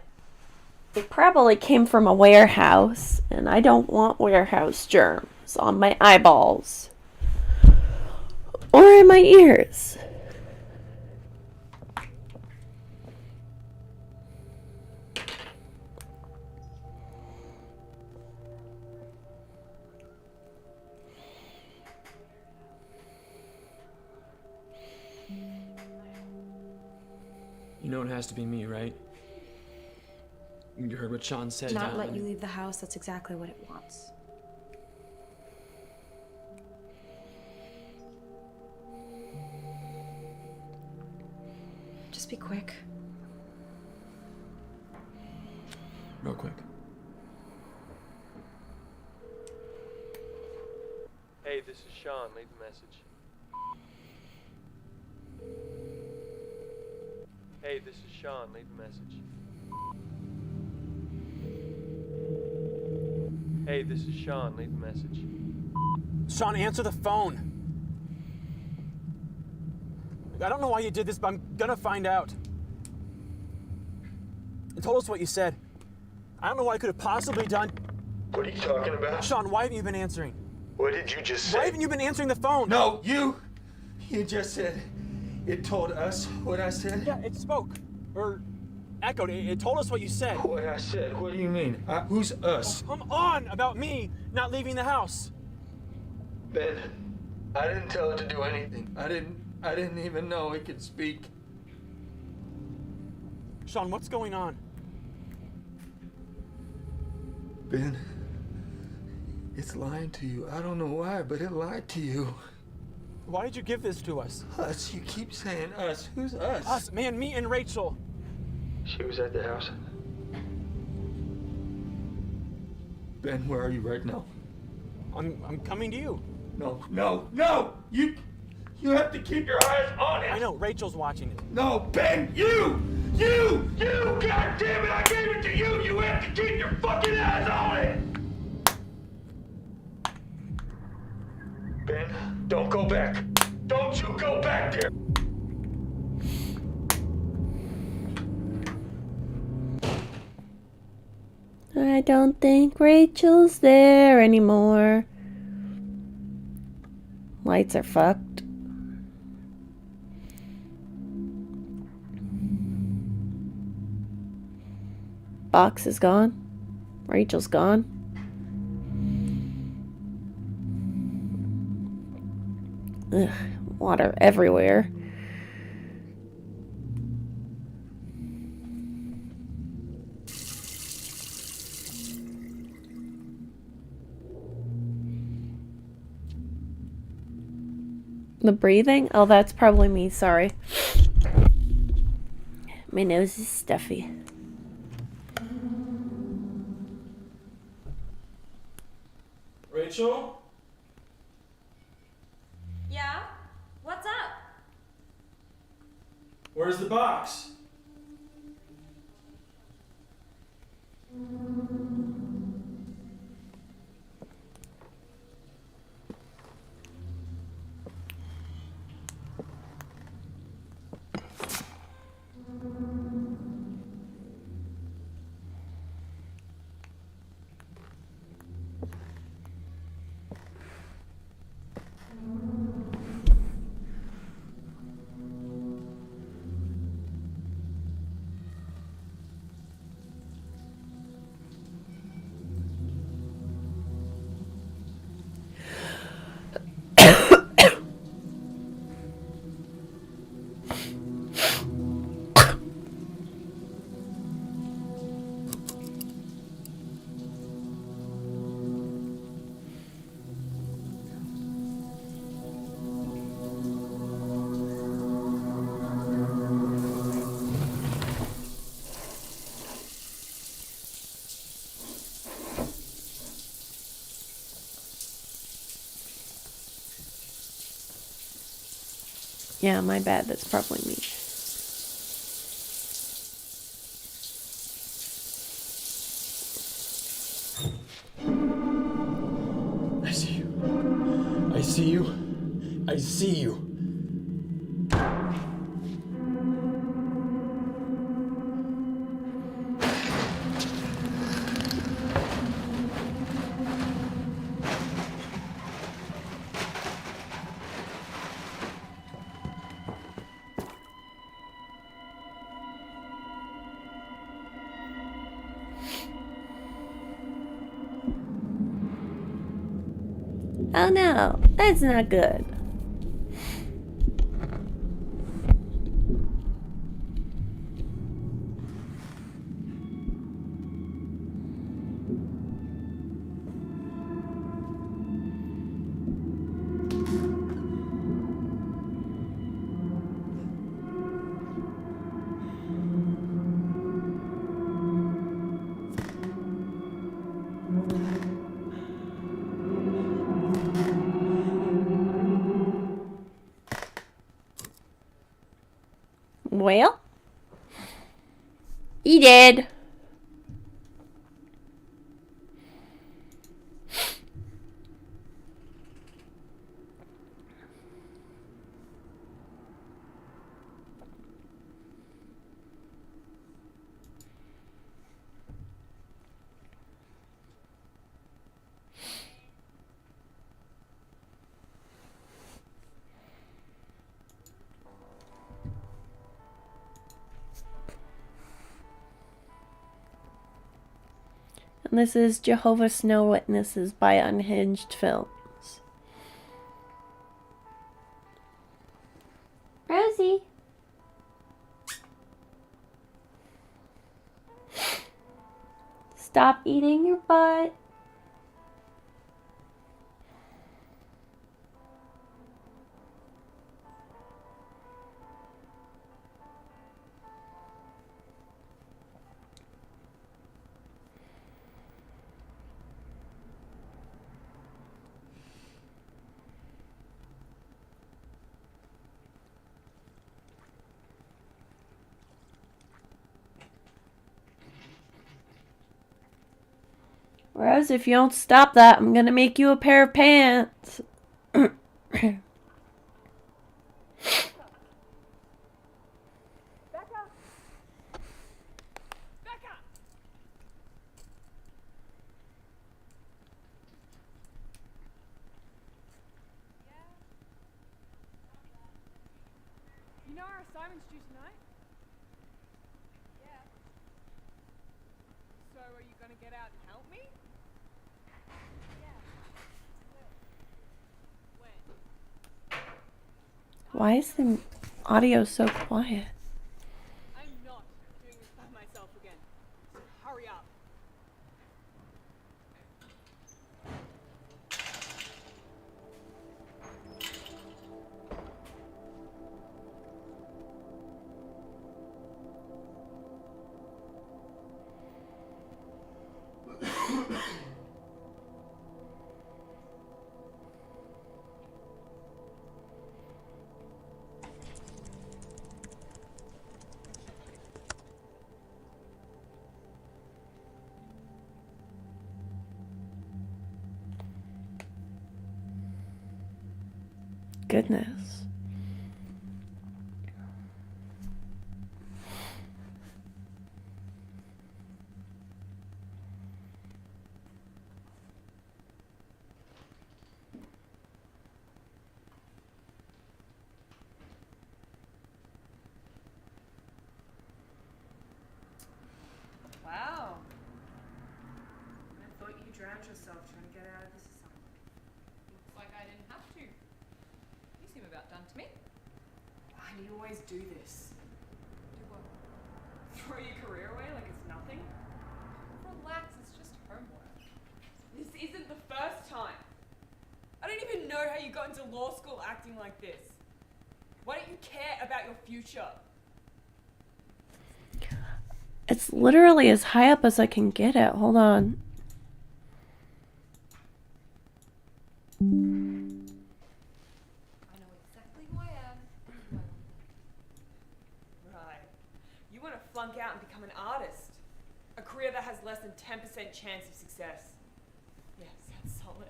it probably came from a warehouse, and I don't want warehouse germs on my eyeballs or in my ears. You know it has to be me, right? You heard what Sean said. Not Tom. let you leave the house. That's exactly what it wants. Just be quick. Real quick. Hey, this is Sean. Leave a message. Hey, this is Sean. Leave a message. Hey, this is Sean. Leave a message. Sean, answer the phone. I don't know why you did this, but I'm gonna find out. And told us what you said. I don't know what I could have possibly done. What are you talking about? Sean, why haven't you been answering? What did you just Why say? haven't you been answering the phone? No, you just said it told us what I said. Yeah, it spoke. Or echoed. It told us what you said. What I said. What do you mean? Who's us? Come on about me not leaving the house. Ben, I didn't tell it to do anything. I didn't even know it could speak. Sean, what's going on? Ben, it's lying to you. I don't know why, but it lied to you. Why did you give this to us? Us, you keep saying us. Who's us? Us, man, me and Rachel. She was at the house. Ben, where are you right now? I'm coming to you. No! You have to keep your eyes on it! I know, Rachel's watching it. No, Ben, you! God damn it, I gave it to you! You have to keep your fucking eyes on it! Ben, don't go back. Don't you go back there! I don't think Rachel's there anymore. Lights are fucked. Box is gone. Rachel's gone. Ugh, water everywhere. The breathing? Oh, that's probably me, sorry. My nose is stuffy. Rachel? Yeah? What's up? Where's the box? Yeah, my bad. That's probably me. I see you. I see you. I see you. Oh no, that's not good. Well, he did. And this is Jehovah's No Witnesses by Unhinged Films. Rosie. Stop eating your butt. Rose, if you don't stop that, I'm gonna make you a pair of pants. You know our assignment's due tonight? Yeah. So are you gonna get out and help me? Yeah. When? Why is the audio so quiet? I'm not doing this by myself again. So hurry up. Goodness. Wow. I thought you drowned yourself trying to get out of this assignment. Looks like I didn't have to. You seem about done to me. Why do you always do this? Do what? Throw your career away like it's nothing? Relax, it's just homework. This isn't the first time. I don't even know how you got into law school acting like this. Why don't you care about your future? It's literally as high up as I can get it. Hold on. I know exactly who I am and who I want to be. Right. You want to flunk out and become an artist. A career that has less than 10% chance of success. Yeah, sounds solid.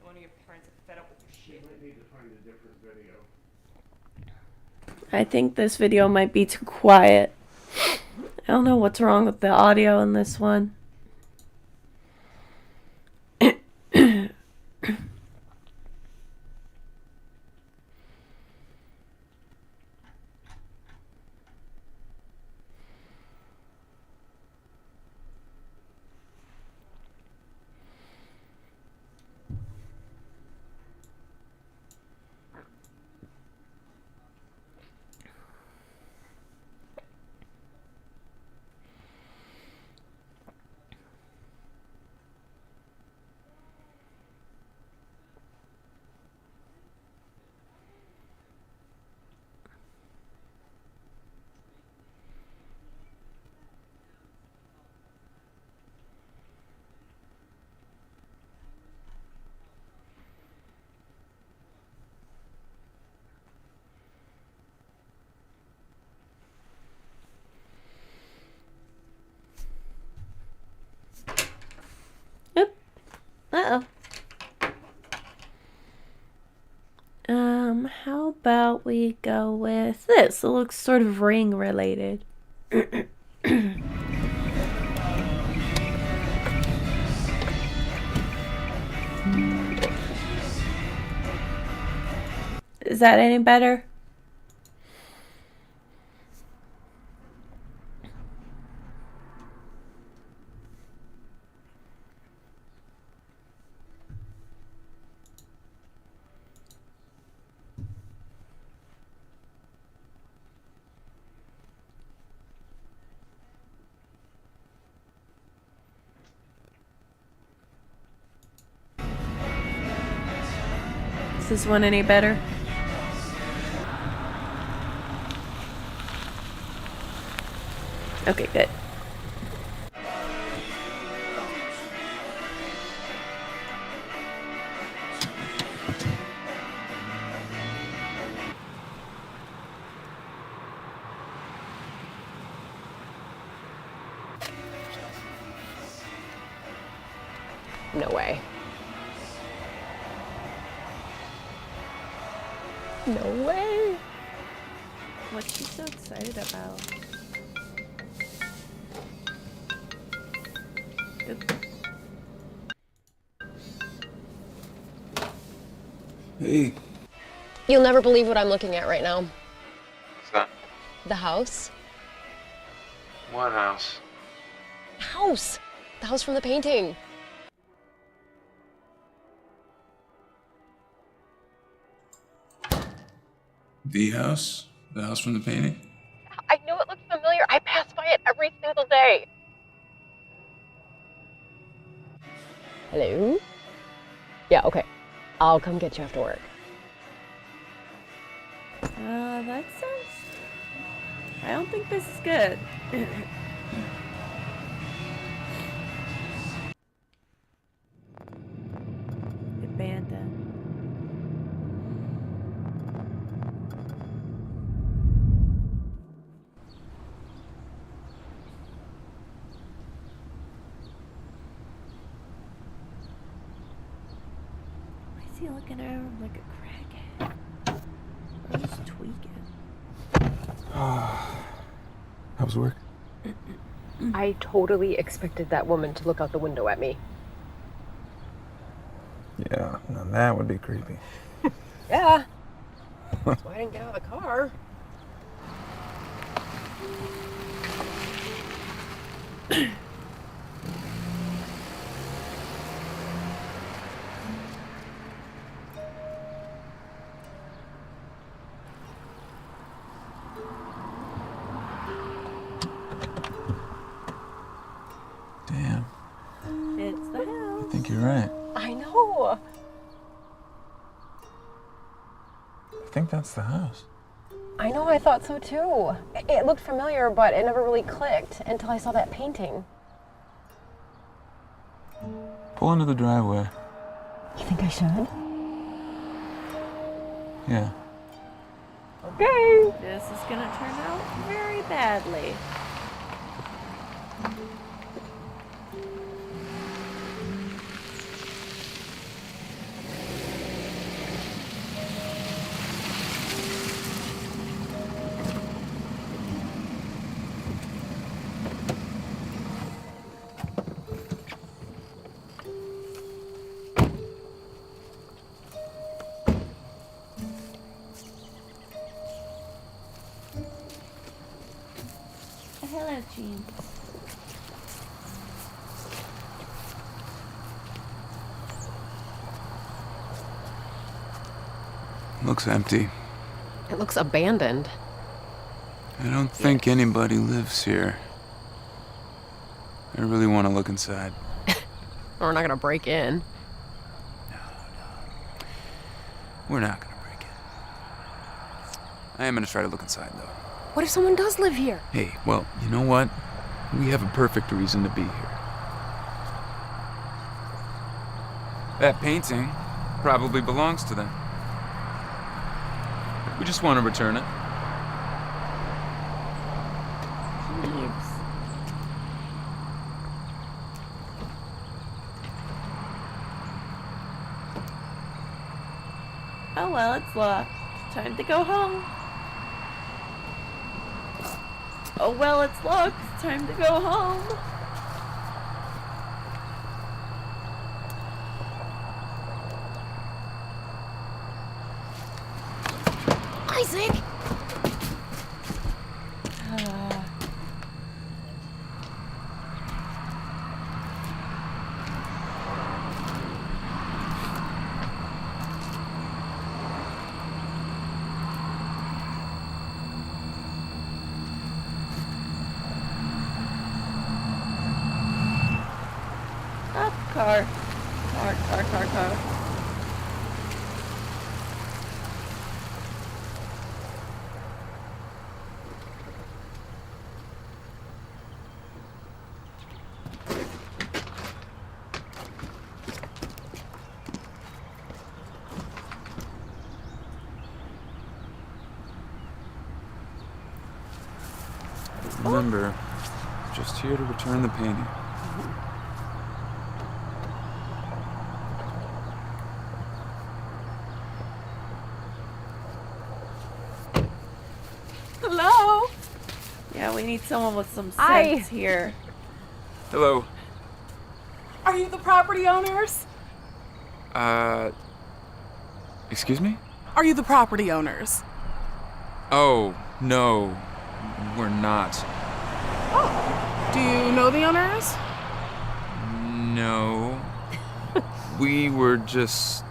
No wonder your parents are fed up with your You shit. might need to find a different video. I think this video might be too quiet. I don't know what's wrong with the audio in this one. How about we go with this? It looks sort of ring related. Is that any better? Is this one any better? Okay, good. No way. No way. What's she so excited about? Hey. You'll never believe what I'm looking at right now. What's that? The house. What house? The house! The house from the painting. The house? The house from the painting? I knew it looked familiar. I pass by it every single day. Hello? Yeah, okay. I'll come get you after work. That sounds... I don't think this is good. Abandoned. Why is he looking at him like a crackhead? Or just tweaking? How's work? I totally expected that woman to look out the window at me. Yeah, now that would be creepy. Yeah. That's why I didn't get out of the car. Damn, It's the house. I think you're right. I know. I think that's the house. I know, I thought so too. It looked familiar, but it never really clicked until I saw that painting. Pull into the driveway. You think I should? Yeah. Okay. This is gonna turn out very badly. Hello, Jean. Looks empty. It looks abandoned. I don't think anybody lives here. I really want to look inside. We're not gonna break in. We're not gonna break in. I am gonna try to look inside, though. What if someone does live here? Hey, well, you know what? We have a perfect reason to be here. That painting probably belongs to them. We just want to return it. Leaves. Oh well, it's locked. Time to go home. Oh, well, it's locked. Time to go home. Isaac! Car. Remember, just here to return the painting. Hello? Yeah, we need someone with some sense here. Hello. Are you the property owners? Excuse me? Are you the property owners? Oh, no, we're not. Oh. Do you know the owners? No. We were just,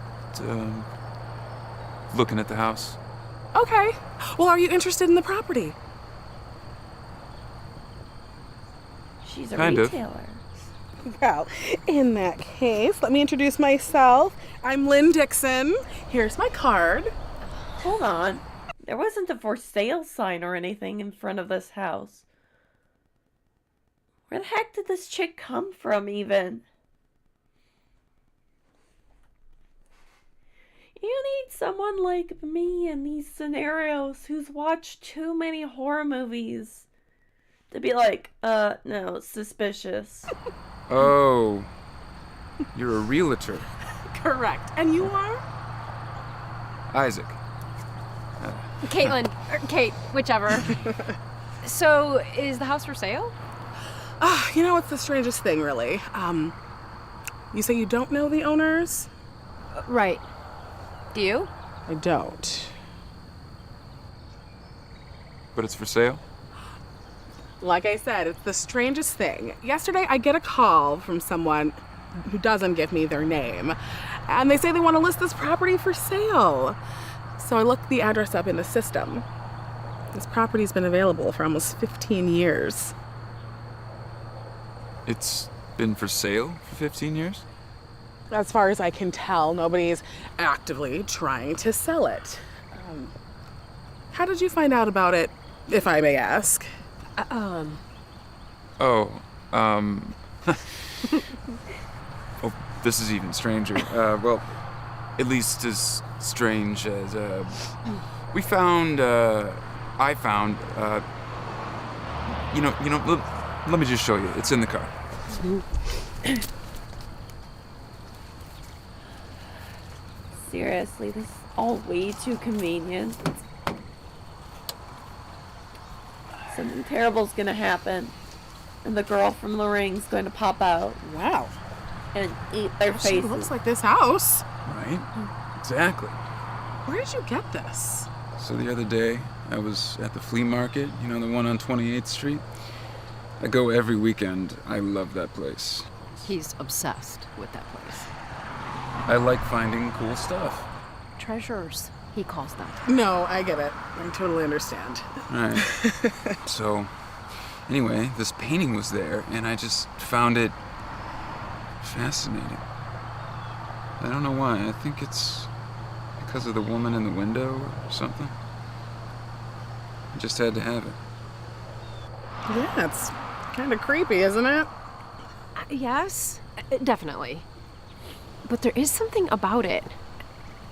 looking at the house. Okay. Well, are you interested in the property? She's a Kind of. retailer. Well, in that case, let me introduce myself. I'm Lynn Dixon. Here's my card. Hold on. There wasn't a for sale sign or anything in front of this house. Where the heck did this chick come from, even? You need someone like me in these scenarios who's watched too many horror movies to be like, no, suspicious. Oh, you're a realtor. Correct. And you are? Isaac. Caitlin, or Kate, whichever. So, is the house for sale? You know, it's the strangest thing, really. You say you don't know the owners? Right. Do you? I don't. But it's for sale? Like I said, it's the strangest thing. Yesterday, I get a call from someone who doesn't give me their name, and they say they want to list this property for sale. So I looked the address up in the system. This property's been available for almost 15 years. It's been for sale for 15 years? As far as I can tell, nobody's actively trying to sell it. How did you find out about it, if I may ask? Oh, this is even stranger. Well, at least as strange as, I found, let me just show you. It's in the car. Seriously, this is all way too convenient. Something terrible's gonna happen. And the girl from the ring's going to pop out. Wow. And eat their faces. It looks like this house. Right? Exactly. Where did you get this? So the other day, I was at the flea market, you know, the one on 28th Street. I go every weekend. I love that place. He's obsessed with that place. I like finding cool stuff. Treasures, he calls them. No, I get it. I totally understand. Right. So, anyway, this painting was there, and I just found it fascinating. I don't know why. I think it's because of the woman in the window or something. I just had to have it. Yeah, it's kind of creepy, isn't it? Yes, definitely. But there is something about it.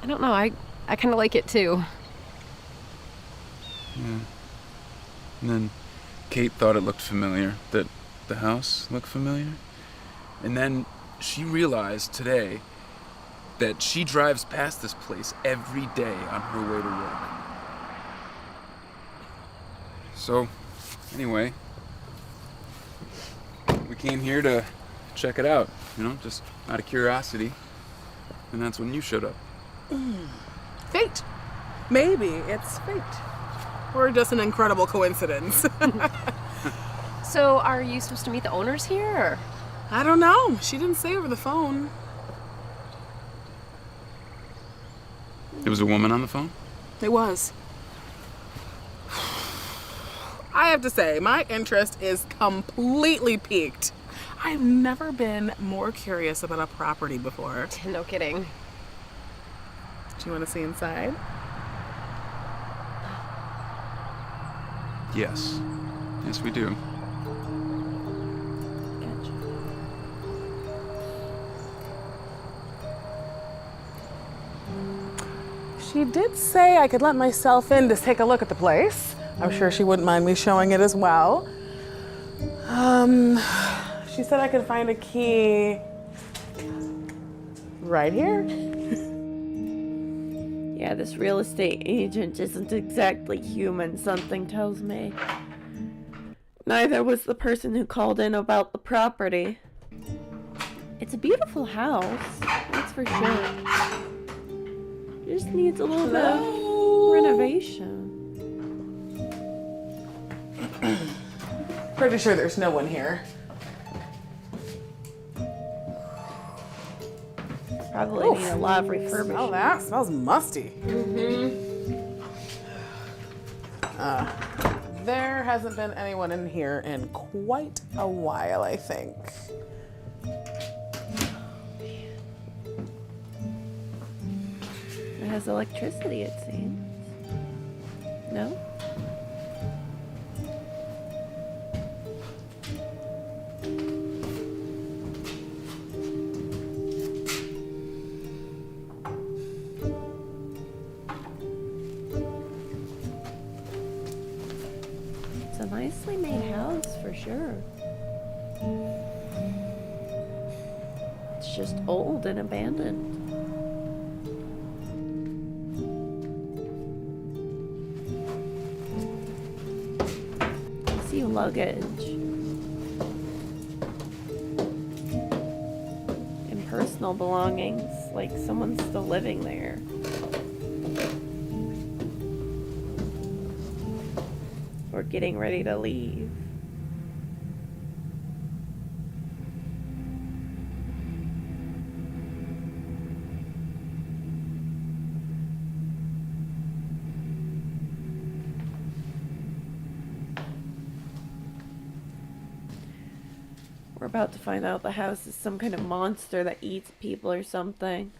I don't know, I kind of like it too. Yeah. And then Kate thought it looked familiar, that the house looked familiar. And then she realized today that she drives past this place every day on her way to work. So, anyway, we came here to check it out, just out of curiosity. And that's when you showed up. Fate. Maybe it's fate. Or just an incredible coincidence. So, are you supposed to meet the owners here? Or? I don't know. She didn't say over the phone. There was a woman on the phone? It was. I have to say, my interest is completely piqued. I've never been more curious about a property before. No kidding. Do you want to see inside? Yes. Yes, we do. She did say I could let myself in to take a look at the place. I'm sure she wouldn't mind me showing it as well. She said I could find a key right here. Yeah, this real estate agent isn't exactly human, something tells me. Neither was the person who called in about the property. It's a beautiful house, that's for sure. It just needs a little bit of renovation. Pretty sure there's no one here. Probably need a lot of refurbishment. Smell that? Smells musty. There hasn't been anyone in here in quite a while, I think. It has electricity, it seems. No? It's a nicely made house for sure. It's just old and abandoned. See luggage and personal belongings, like someone's still living there. Or getting ready to leave. We're about to find out the house is some kind of monster that eats people or something.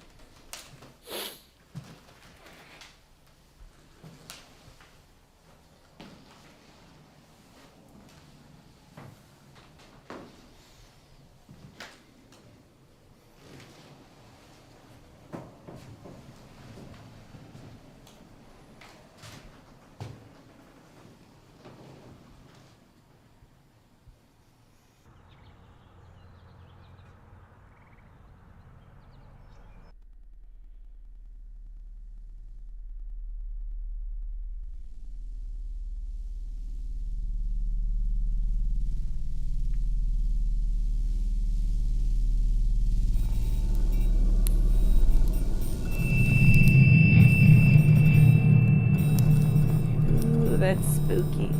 Ooh, that's spooky.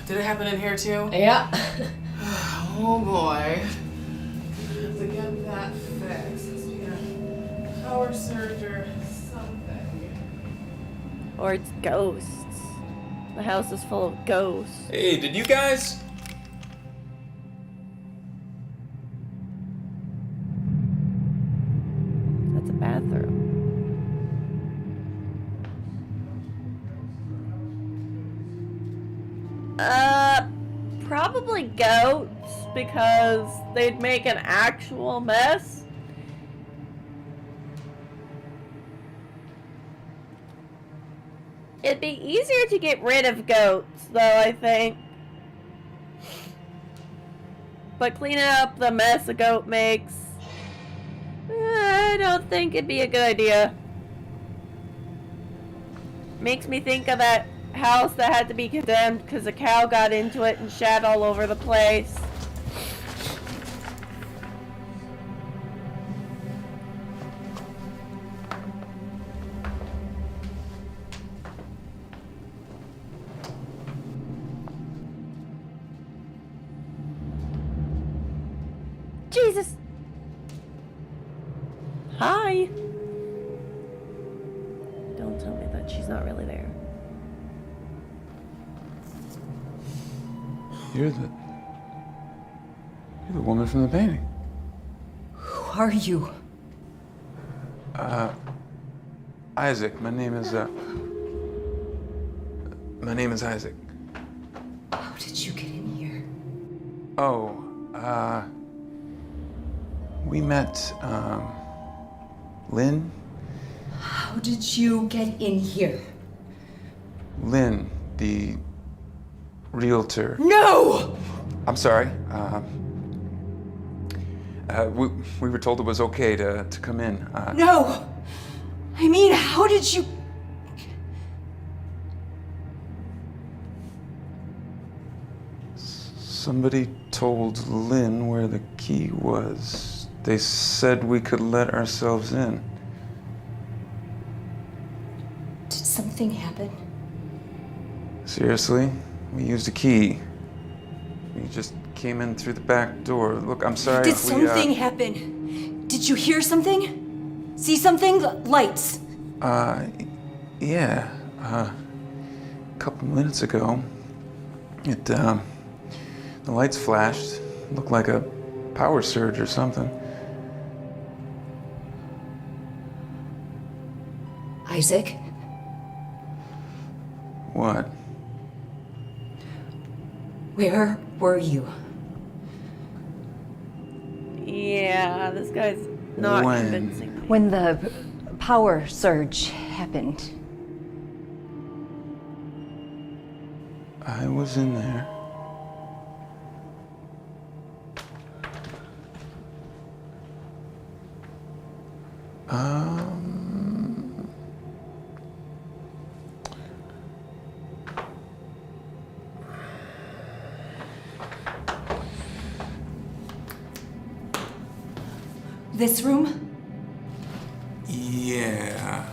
Did it happen in here too? Yeah. Oh boy. To get that fixed. Must be a power surge or something. Or it's ghosts. The house is full of ghosts. Hey, did you guys? That's a bathroom. Probably goats, because they'd make an actual mess. It'd be easier to get rid of goats, though, I think. But cleaning up the mess a goat makes, I don't think it'd be a good idea. Makes me think of that house that had to be condemned because a cow got into it and shat all over the place. Jesus! Hi! Don't tell me that she's not really there. You're the woman from the painting. Who are you? Isaac. My name is Isaac. How did you get in here? Oh, we met, Lynn? How did you get in here? Lynn, the realtor. No! I'm sorry. We were told it was okay to come in. No! I mean, how did you... Somebody told Lynn where the key was. They said we could let ourselves in. Did something happen? Seriously? We used a key. We just came in through the back door. Look, I'm sorry Did if something happen? Did you hear something? See something? Lights. Yeah. A couple minutes ago, the lights flashed. Looked like a power surge or something. Isaac? What? Where were you? Yeah, this guy's not convincing me. When the power surge happened. I was in there. This room? Yeah.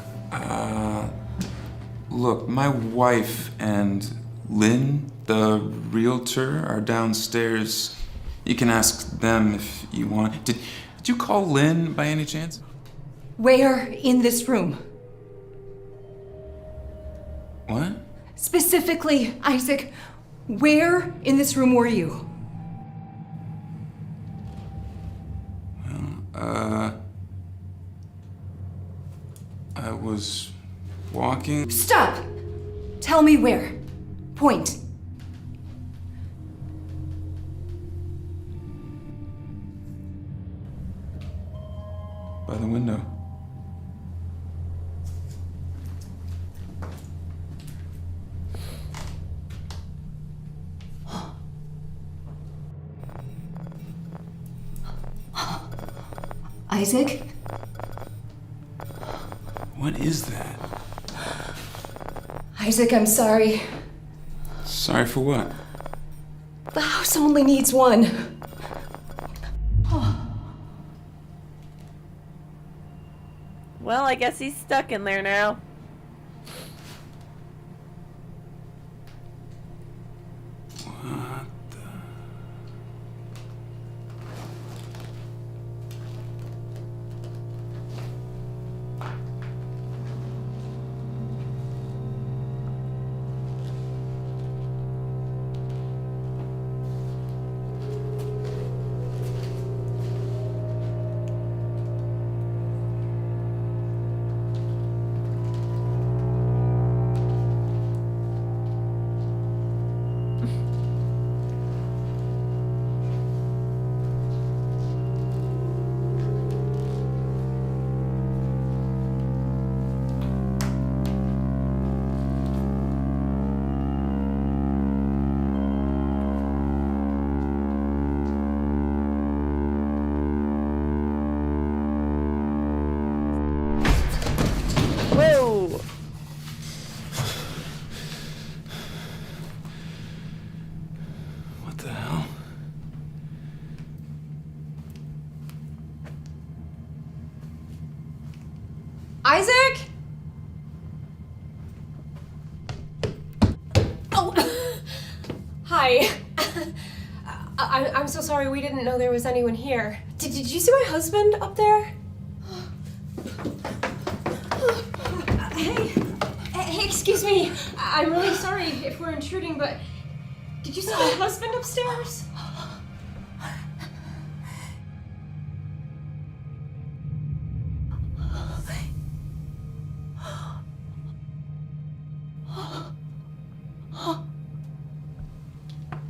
Look, my wife and Lynn, the realtor, are downstairs. You can ask them if you want. Did you call Lynn by any chance? Where in this room? What? Specifically, Isaac, where in this room were you? I was walking. Stop! Tell me where. Point. By the window. Isaac? What is that? Isaac, I'm sorry. Sorry for what? The house only needs one. Well, I guess he's stuck in there now. What the... Isaac? Oh, hi. I'm so sorry. We didn't know there was anyone here. Did you see my husband up there? Hey, excuse me. I'm really sorry if we're intruding, but did you see my husband upstairs?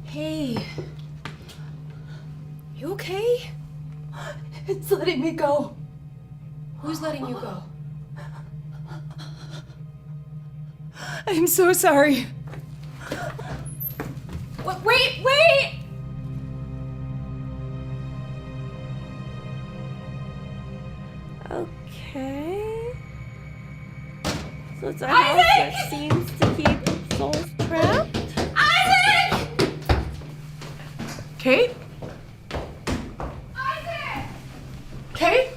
Hey. You okay? It's letting me go. Who's letting you go? I'm so sorry. Wait! Okay. So it's a house that seems to keep souls trapped. Kate? Kate?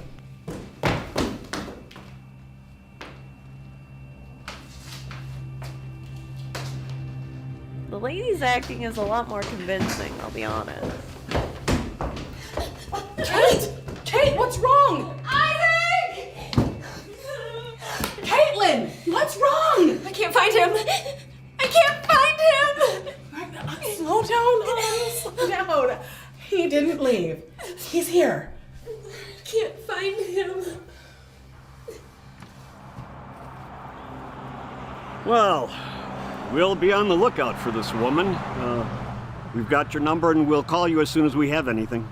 The lady's acting is a lot more convincing, I'll be honest. Kate! Kate, what's wrong? Isaac! Caitlin! What's wrong? I can't find him. I can't find him. Slow down, hon. Slow down. He didn't leave. He's here. I can't find him. Well, we'll be on the lookout for this woman. We've got your number and we'll call you as soon as we have anything.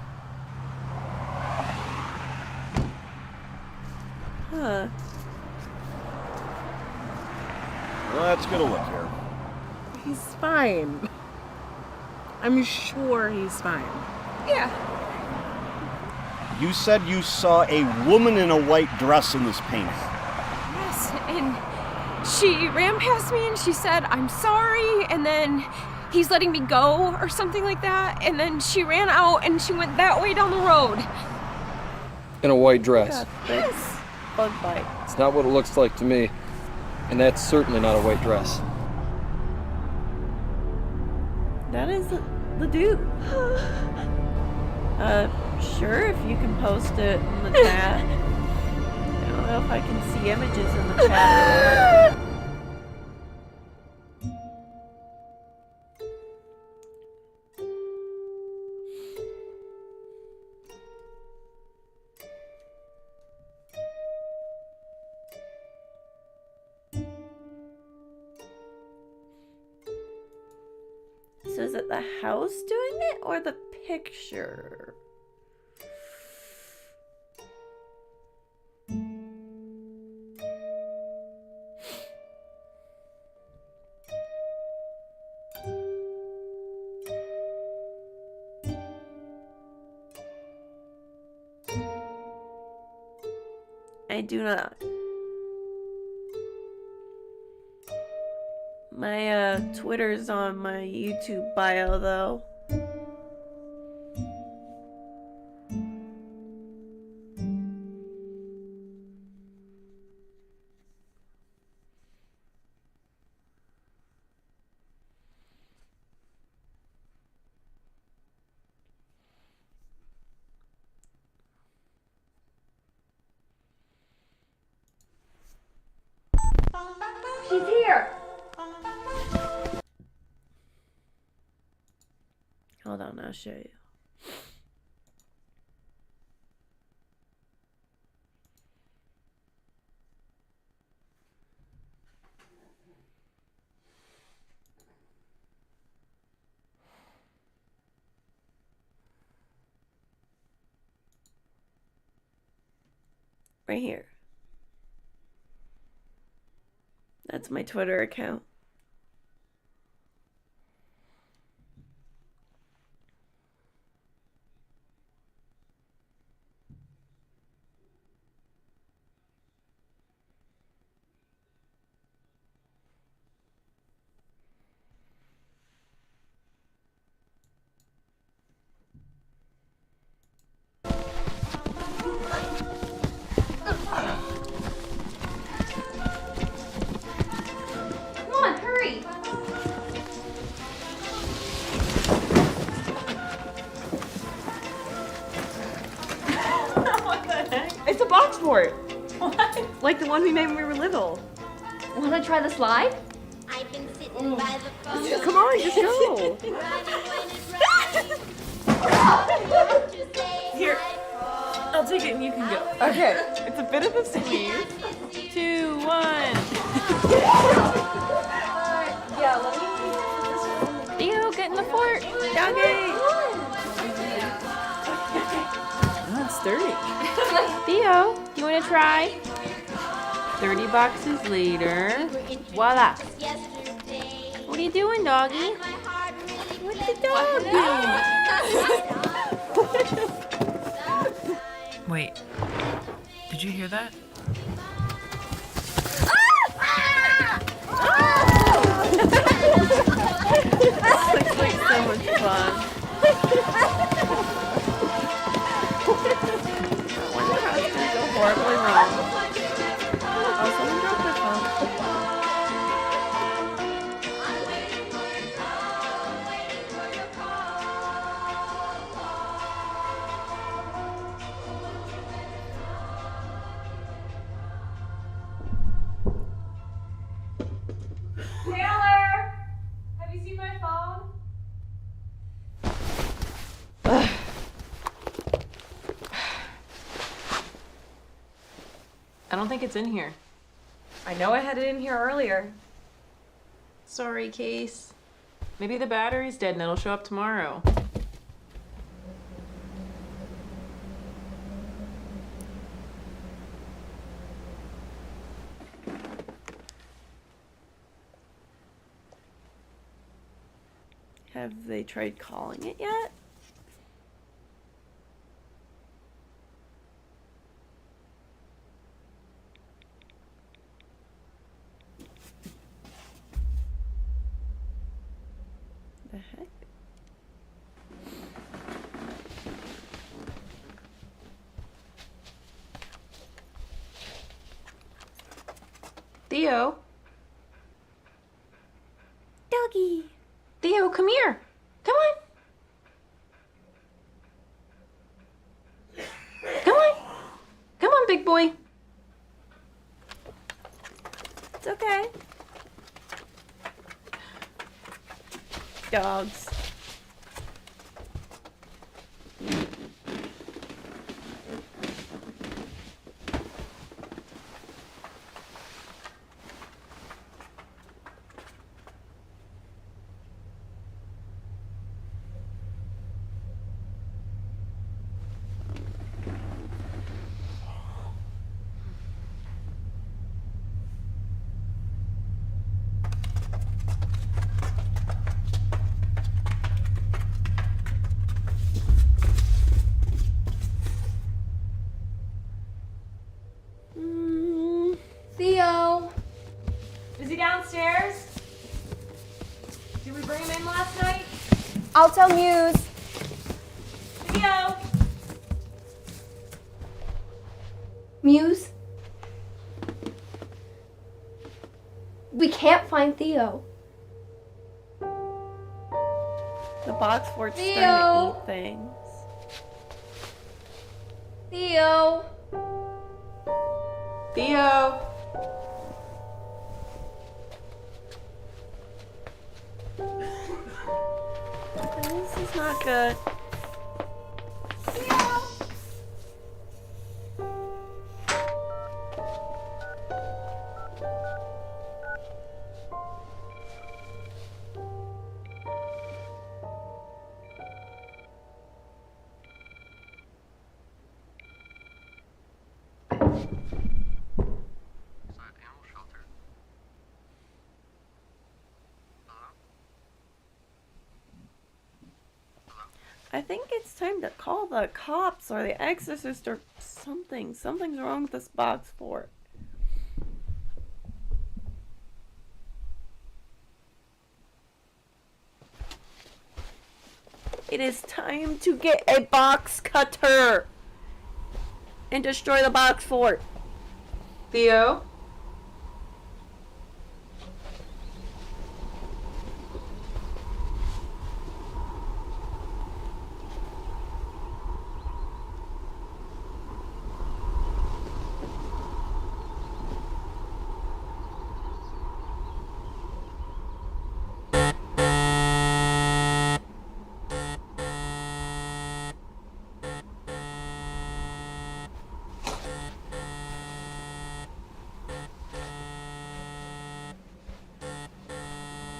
Huh. Let's get a look here. He's fine. I'm sure he's fine. Yeah. You said you saw a woman in a white dress in this painting. Yes, and she ran past me and she said, "I'm sorry," and then he's letting me go or something like that, and then she ran out and she went that way down the road. In a white dress. Got this bug bite. It's not what it looks like to me. And that's certainly not a white dress. That is the dude. Sure, if you can post it in the chat. I don't know if I can see images in the chat. So is it the house doing it or the picture? I do not. My Twitter's on my YouTube bio though. She's here! Hold on, I'll show you. Right here. That's my Twitter account. box fort. What? Like the one we made when we were little. Wanna try the slide? Come on, just go. Here, I'll take it and you can go. Okay, it's a bit of a squeeze. 2, 1. Yeah, let me Theo, get in the fort. Doggy. That's sturdy. Theo, you want to try? 30 boxes later. Voila. What are you doing, doggy? What's the dog doing? Wait, did you hear that? This looks like so much fun. I wonder how it's gonna go horribly wrong. Oh, someone dropped their phone. Taylor! Have you seen my phone? I don't think it's in here. I know I had it in here earlier. Sorry, Case. Maybe the battery's dead and it'll show up tomorrow. Have they tried calling it yet? The heck? Theo? Doggy! Theo, come here. Come on. Come on. Come on, big boy. It's okay. Dogs. Theo! Is he downstairs? Did we bring him in last night? I'll tell Muse. Theo! Muse? We can't find Theo. The box fort's Theo! starting to eat things. Theo! Theo! This is not good. I think it's time to call the cops or the exorcist or something. Something's wrong with this box fort. It is time to get a box cutter and destroy the box fort. Theo?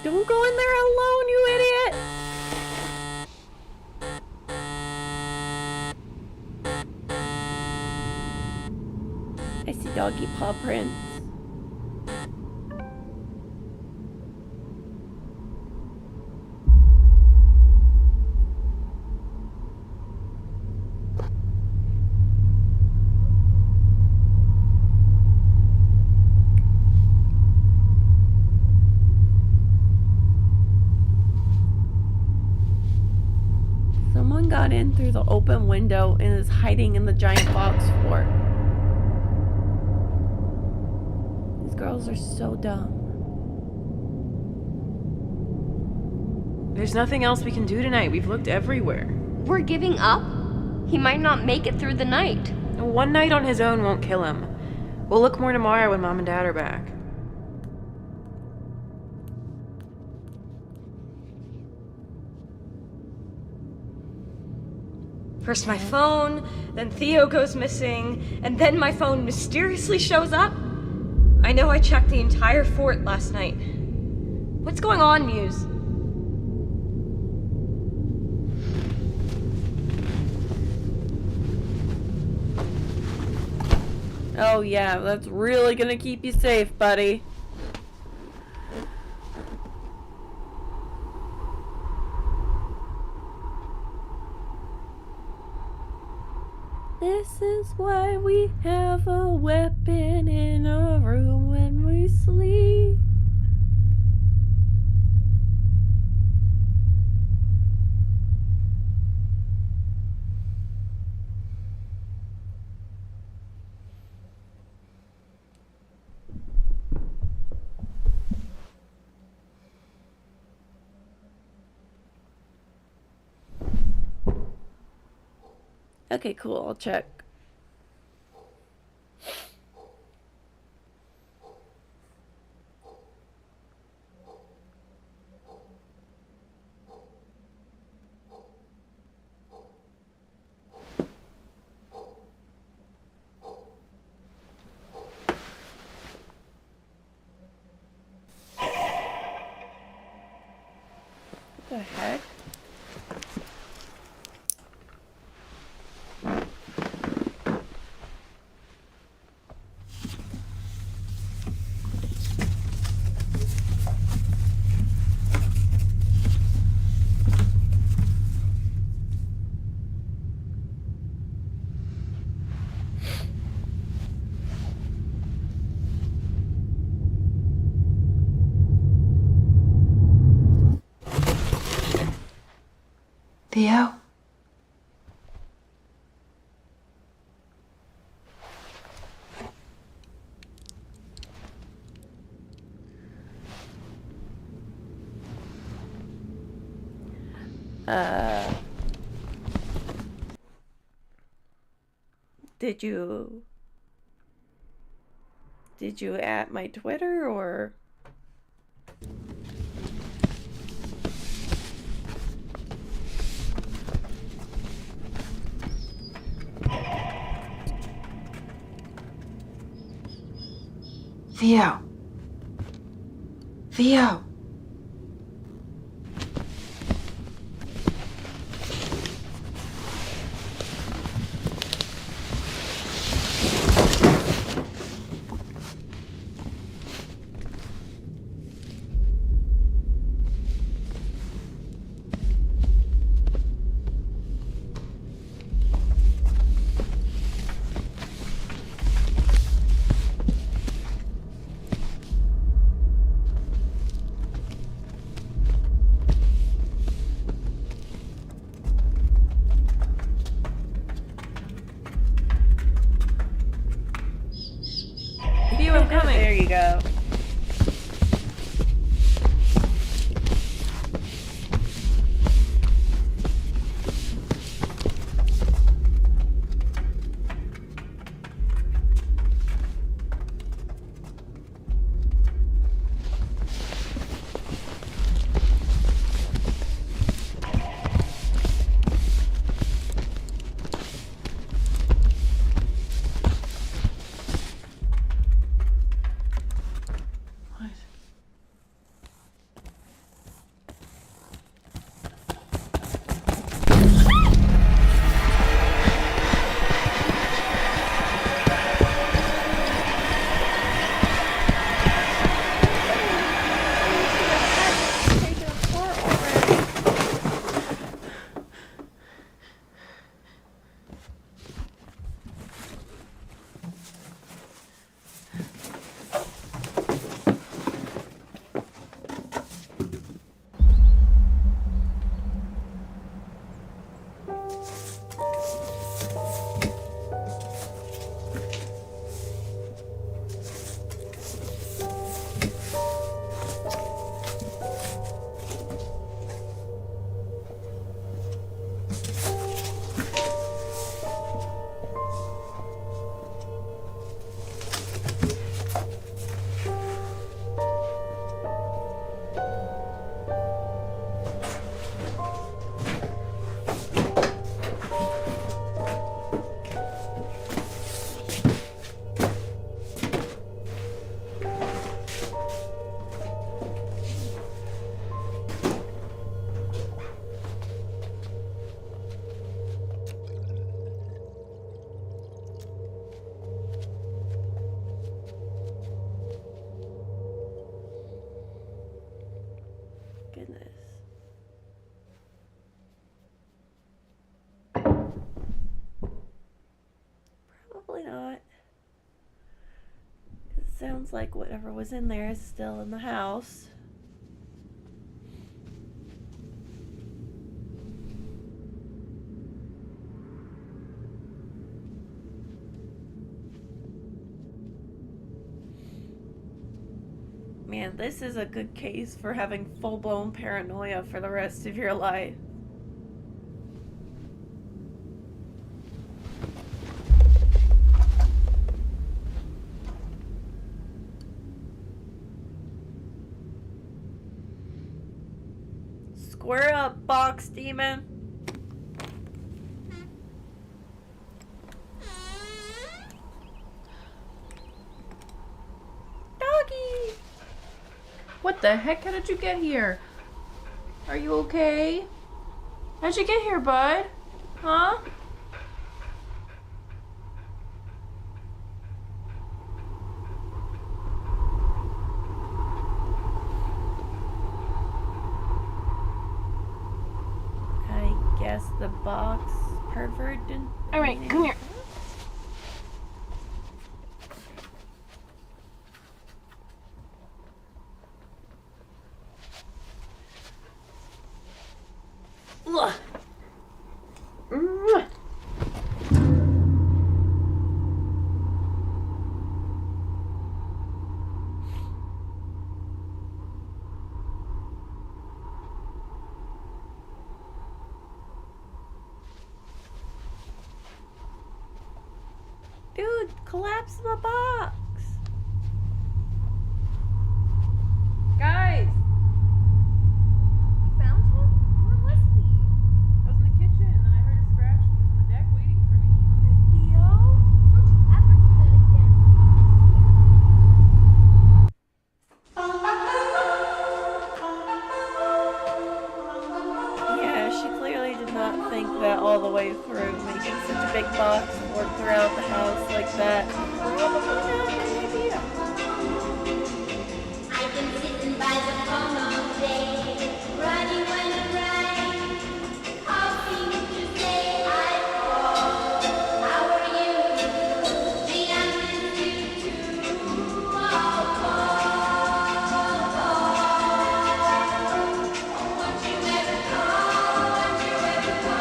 Don't go in there alone, you idiot! I see doggy paw prints. Someone got in through the open window and is hiding in the giant box fort. These girls are so dumb. There's nothing else we can do tonight. We've looked everywhere. We're giving up? He might not make it through the night. One night on his own won't kill him. We'll look more tomorrow when Mom and Dad are back. First my phone, then Theo goes missing, and then my phone mysteriously shows up. I know I checked the entire fort last night. What's going on, Muse? Oh yeah, that's really gonna keep you safe, buddy. This is why we have a weapon in our room when we sleep. Okay, cool, I'll check. What the heck? Theo? Did you at my Twitter or? Theo. Theo. There you go. sounds like whatever was in there is still in the house. Man, this is a good case for having full-blown paranoia for the rest of your life. Square up, box demon. Doggy! What the heck? How did you get here? Are you okay? How'd you get here, bud? Huh? I guess the box pervert didn't. Alright, come here. Ugh. Dude, collapse the box. Guys! You found him? Where was he? I was in the kitchen, and then I heard a scratch, and he was on the deck waiting for me. Theo? Don't you ever do that again. Yeah, she clearly did not think that all the way through, making such a big box work throughout the house like that. Probably not a good idea. I've been sitting by the phone all day, running when to ride, hoping to say I called. How are you? The answer is you too. Oh, won't you ever call? Won't you ever call? I'm waiting for your call.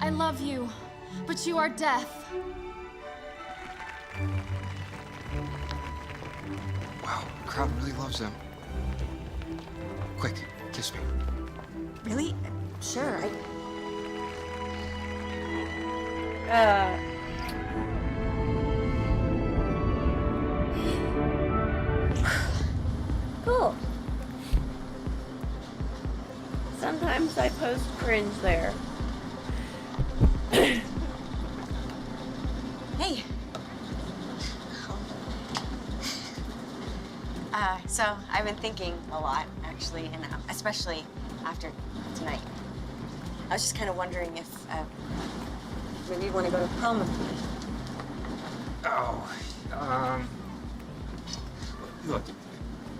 I love you, but you are deaf. Wow, the crowd really loves them. Quick, kiss me. Really? Sure. Cool. Sometimes I post cringe there. Hey. So I've been thinking a lot, actually, and especially after tonight. I was just kind of wondering if maybe you'd want to go to prom with me. Oh, look,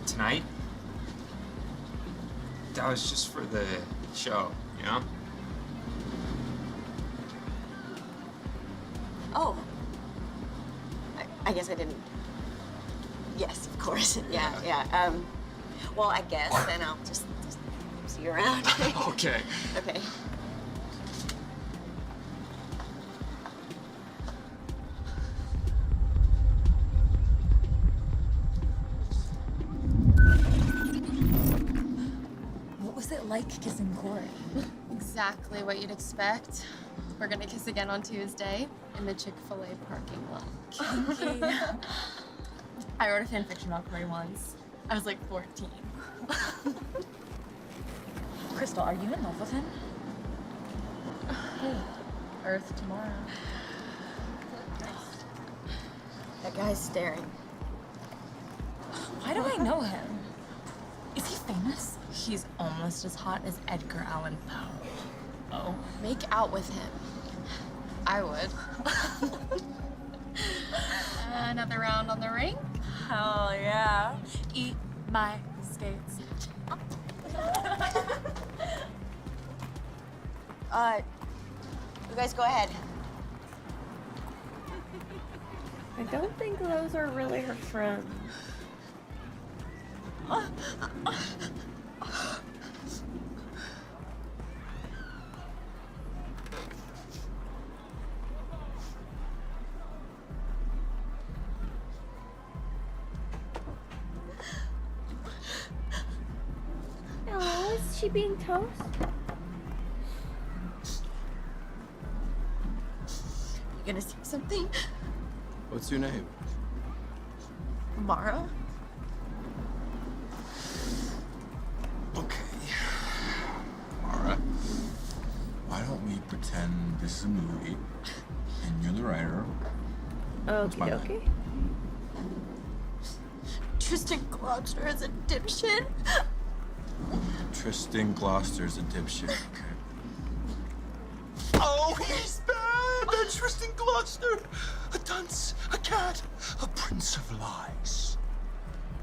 tonight, that was just for the show, you know? Oh. I guess I didn't. Yes, of course. Yeah. Well, I guess then I'll just see you around. Okay. Okay. What was it like kissing Corey? Exactly what you'd expect. We're gonna kiss again on Tuesday in the Chick-fil-A parking lot. Kinky. I wrote a fan fiction about Corey once. I was like 14. Crystal, are you in love with him? Hey, Earth tomorrow. That guy's staring. Why do I know him? Is he famous? He's almost as hot as Edgar Allan Poe. Oh. Make out with him. I would. Another round on the rink? Hell yeah. Eat my skates. You guys go ahead. I don't think those are really her friends. Oh, is she being toast? You gonna see something? What's your name? Mara? Mara, why don't we pretend this is a movie and you're the writer? Okie dokie. Tristan Gloucester is a dipshit. Tristan Gloucester's a dipshit. Okay. Oh, he's bad! That Tristan Gloucester! A dunce, a cat, a prince of lies.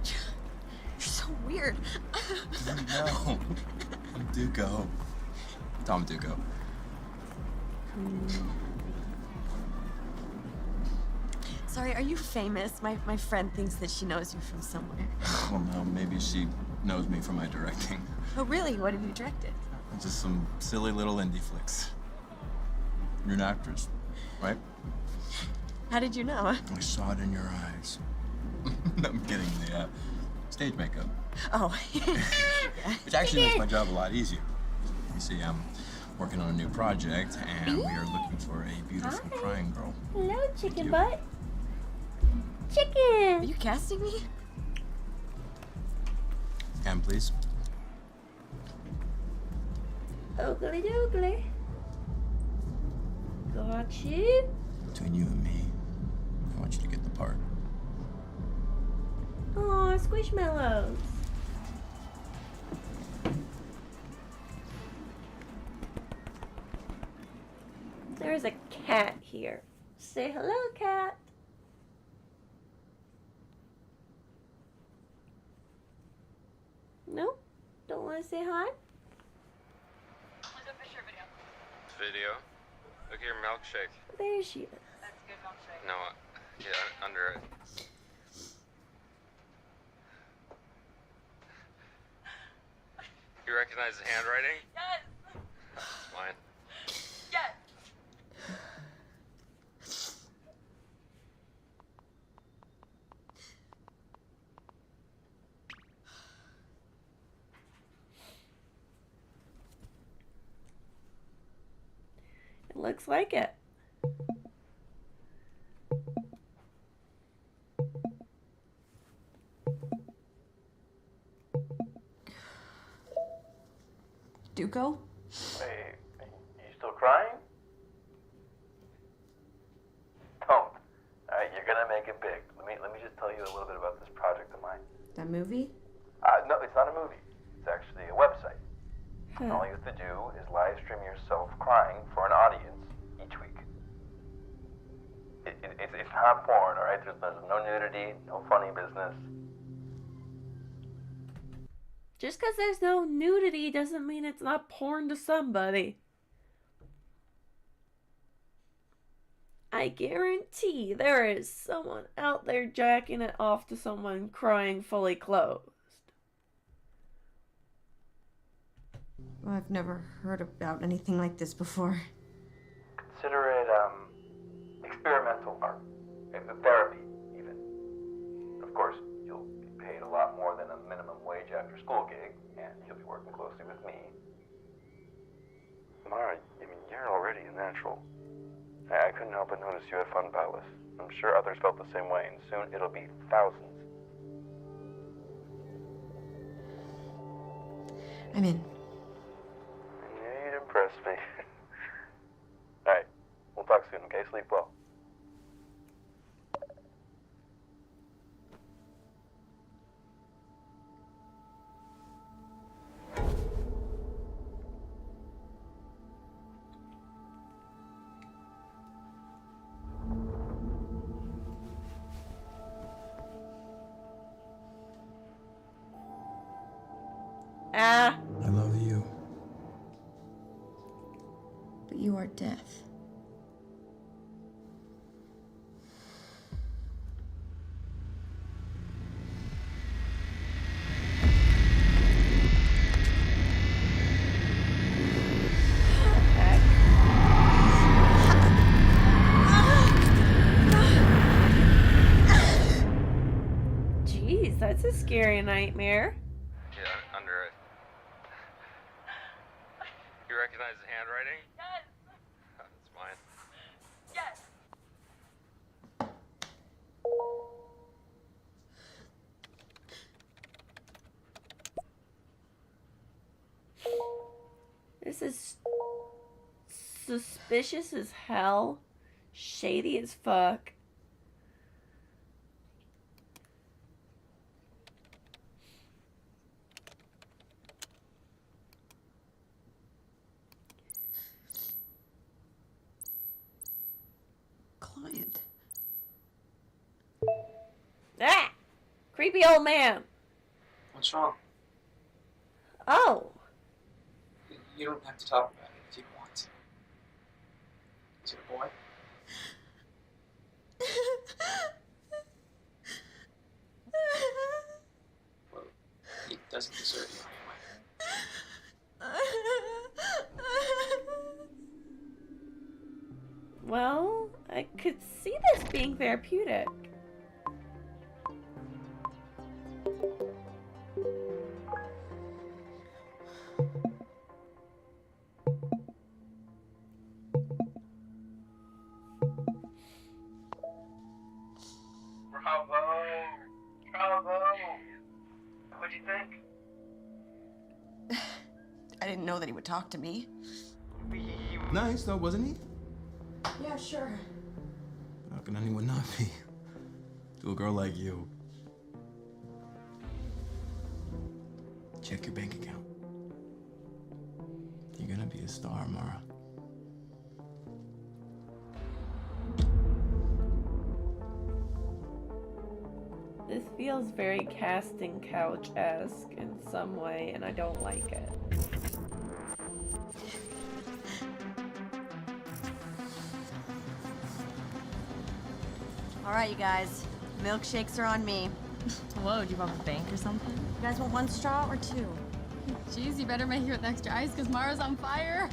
You're so weird. No. Duco. Tom Duco. Sorry, are you famous? My friend thinks that she knows you from somewhere. Well, no, maybe she knows me from my directing. Oh, really? What have you directed? Just some silly little indie flicks. You're an actress, right? How did you know? I saw it in your eyes. No, I'm kidding. The stage makeup. Oh. Which actually makes my job a lot easier. You see, I'm working on a new project, and we are looking for a beautiful crying girl. Hello, chicken butt. Chicken! Are you casting me? Can please? Oogly doogly. Got you. Between you and me, I want you to get the part. Aw, squishmallows. There's a cat here. Say hello, cat. No? Don't want to say hi? Video. Look at your milkshake. There she is. That's good milkshake. No, yeah, under it. You recognize the handwriting? Yes! It's mine. Yes! It looks like it. Duco? Hey, you still crying? Don't. Alright, you're gonna make it big. Let me just tell you a little bit about this project of mine. That movie? No, it's not a movie. It's actually a website. And all you have to do is live stream yourself crying for an audience each week. It's not porn, alright? There's no nudity, no funny business. Just because there's no nudity doesn't mean it's not porn to somebody. I guarantee there is someone out there jacking it off to someone crying fully clothed. Well, I've never heard about anything like this before. Consider it, experimental art. Therapy, even. Of course, you'll be paid a lot more than a minimum wage after school gig, and and he'll be working closely with me. Mara, I mean, you're already a natural. I couldn't help but notice you had fun about this. I'm sure others felt the same way, and soon it'll be thousands. I'm in. Yeah, you'd impress me. Alright, we'll talk soon, okay? Sleep well. Ah. I love you. But you are death. Jeez, that's a scary nightmare. Yeah, under it. You recognize the handwriting? Yes. That's mine. Yes. This is suspicious as hell. Shady as fuck. Client. Ah! Creepy old man. What's wrong? Oh. You don't have to talk about it if you don't want to. Is it a boy? Well, he doesn't deserve you Well, I could see this being therapeutic. Bravo! What'd you think? I didn't know that he would talk to me. Nice though, wasn't he? Yeah, sure. How can anyone not be? To a girl like you. Check your bank account. You're gonna be a star, Mara. This feels very casting couch-esque in some way, and I don't like it. All right, you guys. Milkshakes are on me. Whoa, do you rob a bank or something? You guys want one straw or two? Jeez, you better make it with extra ice because Mara's on fire.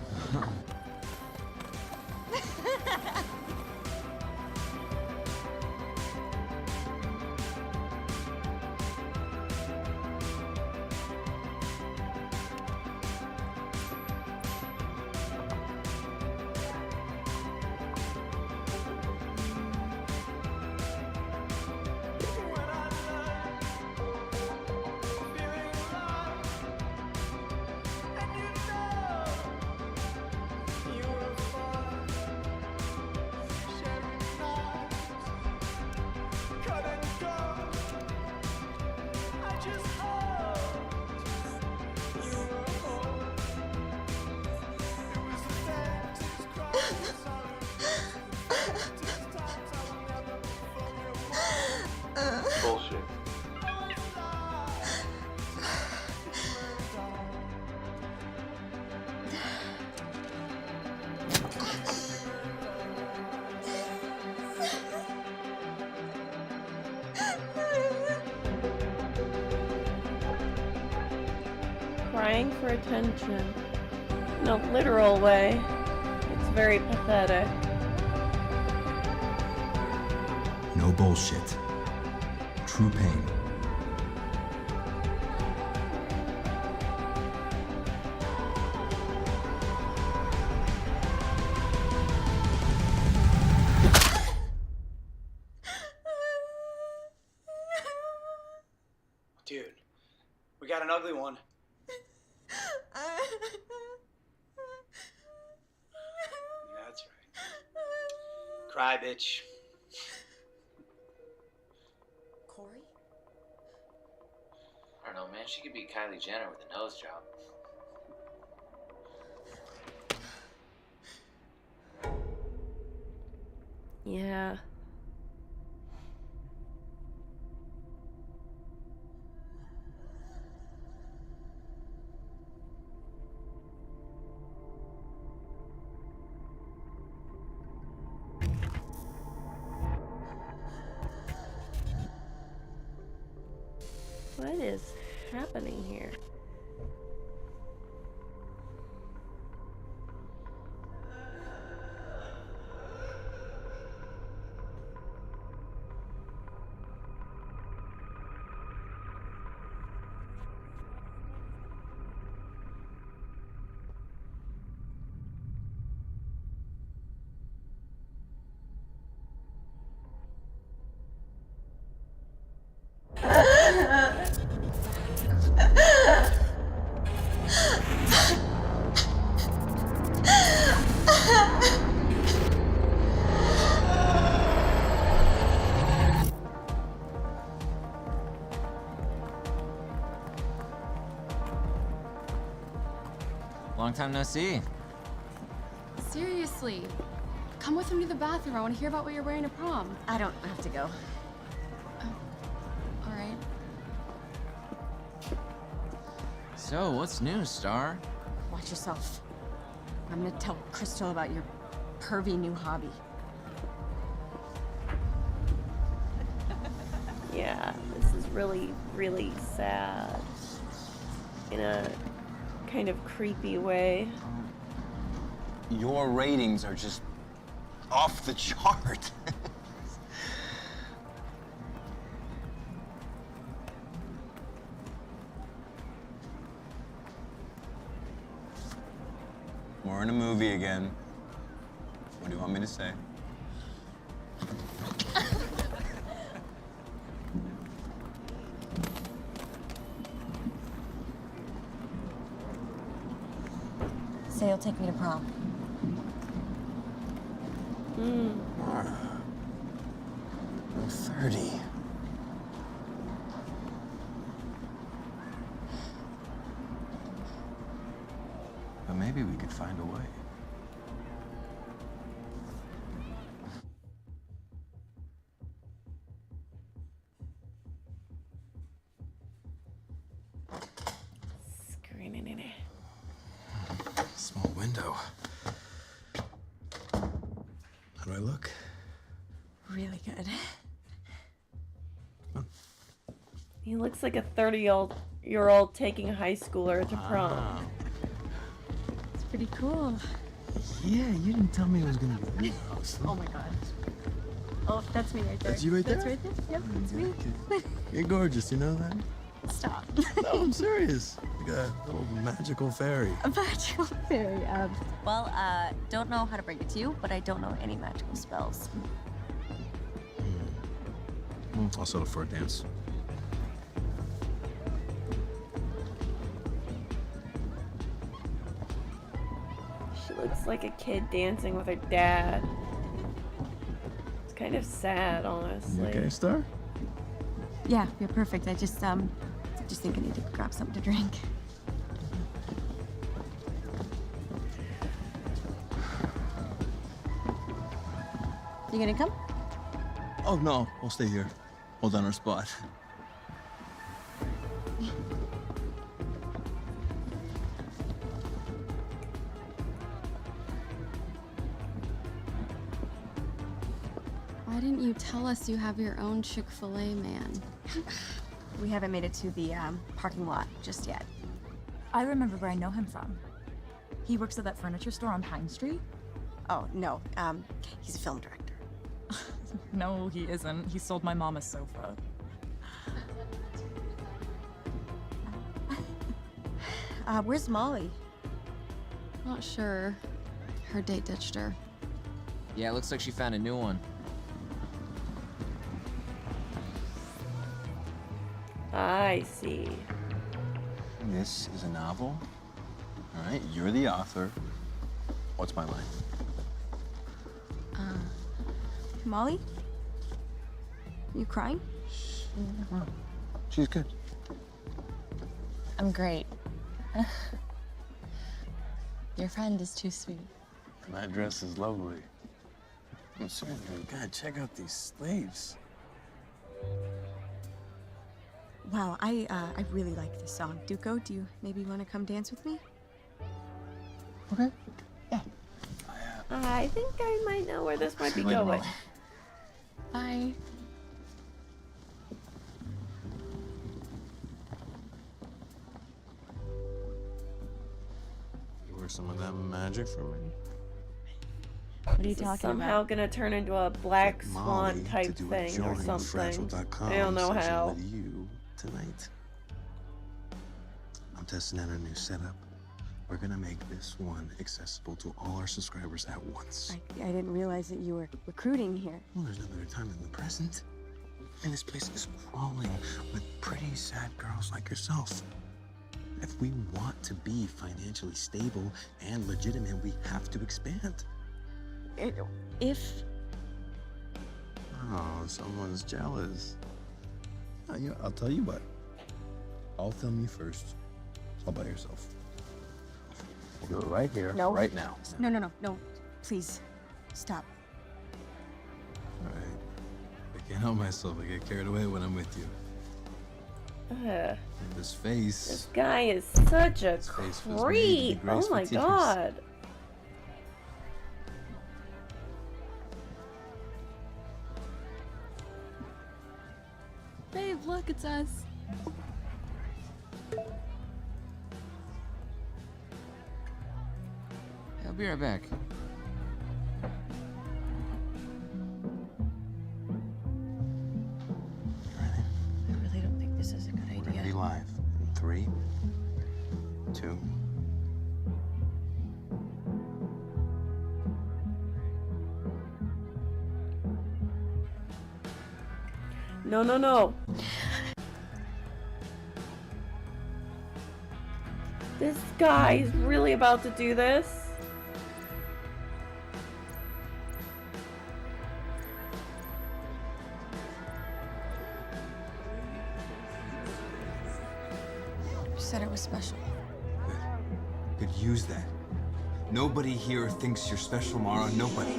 Bullshit. Crying for attention. In a literal way. It's very pathetic. No bullshit. True pain. got an ugly one. That's right. Cry, bitch. Corey? I don't know, man. She could be Kylie Jenner with a nose job. Yeah. What is happening here? Long time no see. Seriously. Come with him to the bathroom. I want to hear about what you're wearing to prom. I don't have to go. All right. So, what's new, Star? Watch yourself. I'm gonna tell Crystal about your pervy new hobby. Yeah, this is really, really sad. In a kind of creepy way. Your ratings are just off the chart. We're in a movie again. What do you want me to say? Say you'll take me to prom. I'm 30. But maybe we could find a way. Screening in it. Small window. How do I look? Really good. He looks like a 30-year-old taking a high schooler to prom. It's pretty cool. Yeah, you didn't tell me it was gonna be awesome. Oh my god. Oh, that's me right there. That's you right there? That's right there. Yep, that's me. You're gorgeous, you know that? Stop. No, I'm serious. Like a little magical fairy. A magical fairy. Well, don't know how to break it to you, but I don't know any magical spells. I'll settle for a dance. She looks like a kid dancing with her dad. It's kind of sad, honestly. You okay, Star? Yeah, you're perfect. I just think I need to grab something to drink. You gonna come? Oh, no, we'll stay here. Hold on our spot. Why didn't you tell us you have your own Chick-fil-A man? We haven't made it to the parking lot just yet. I remember where I know him from. He works at that furniture store on Pine Street. Oh, no. He's a film director. No, he isn't. He sold my mom a sofa. Where's Molly? Not sure. Her date ditched her. Yeah, it looks like she found a new one. I see. This is a novel. All right, you're the author. What's my line? Molly? You crying? She's good. I'm great. Your friend is too sweet. That dress is lovely. I'm sorry, God, check out these sleeves. Wow, I really like this song. Duco, do you maybe want to come dance with me? Okay. I think I might know where this might be Later, going. Molly. Bye. You work some of that magic for me? What are you This is talking somehow about? gonna turn into a Black Molly Swan to type do a thing or join something. Fragile.com I don't know session how. with you tonight. I'm testing out a new setup. We're gonna make this one accessible to all our subscribers at once. I didn't realize that you were recruiting here. Well, there's no better time than the present. And this place is crawling with pretty sad girls like yourself. If we want to be financially stable and legitimate, we have to expand. If Oh, someone's jealous. I'll tell you what. I'll film you first. All by yourself. We'll do it right here, No. right now. No, please, stop. All right. I can't help myself. I get carried away when I'm with you. Ugh. And this face. This guy is such a face was made to be creep. Oh graced my with tears. god. Babe, look, it's us. I'll be right back. I really don't think this is a good We're gonna idea. be live in 3, 2. No. This guy is really about to do this. You said it was special. Could use that. Nobody here thinks you're special, Mara. Nobody.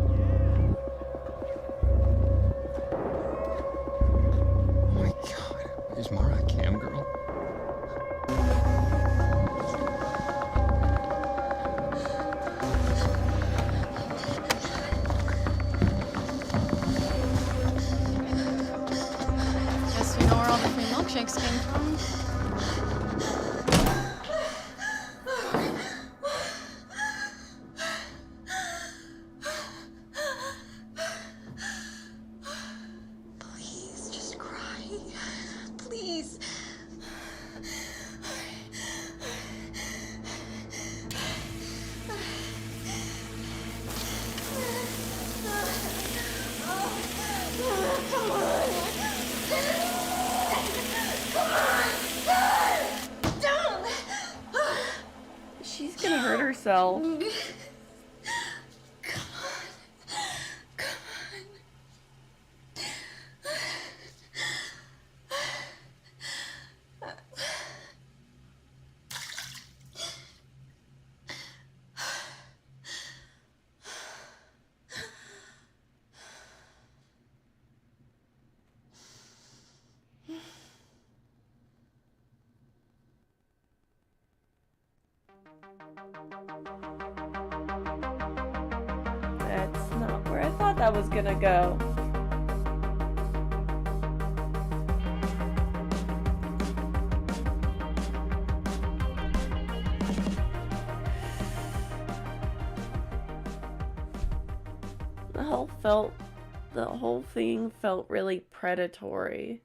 Oh my god. Is Mara a cam girl? Guess we know where all the free milkshakes came from. Please, just cry. Please. She's gonna hurt herself. That's not where I thought that was gonna go. The whole felt The whole thing felt really predatory.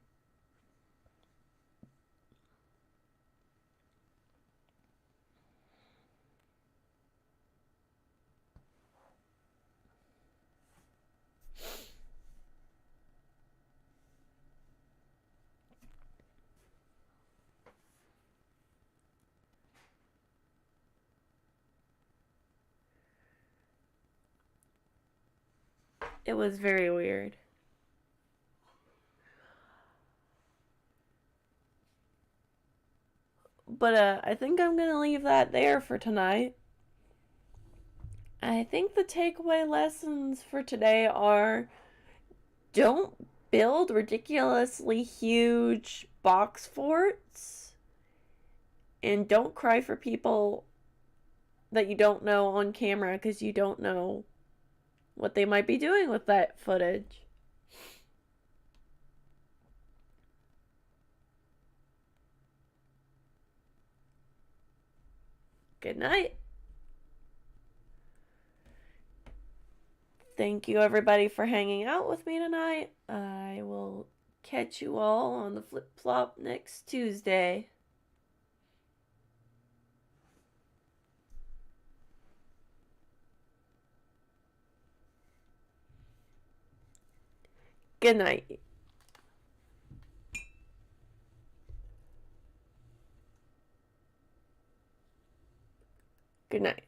It was very weird. But I think I'm gonna leave that there for tonight. I think the takeaway lessons for today are: don't build ridiculously huge box forts, and don't cry for people that you don't know on camera, because you don't know what they might be doing with that footage. Good night. Thank you everybody for hanging out with me tonight. I will catch you all on the Flip Flop next Tuesday. Good night. Good night.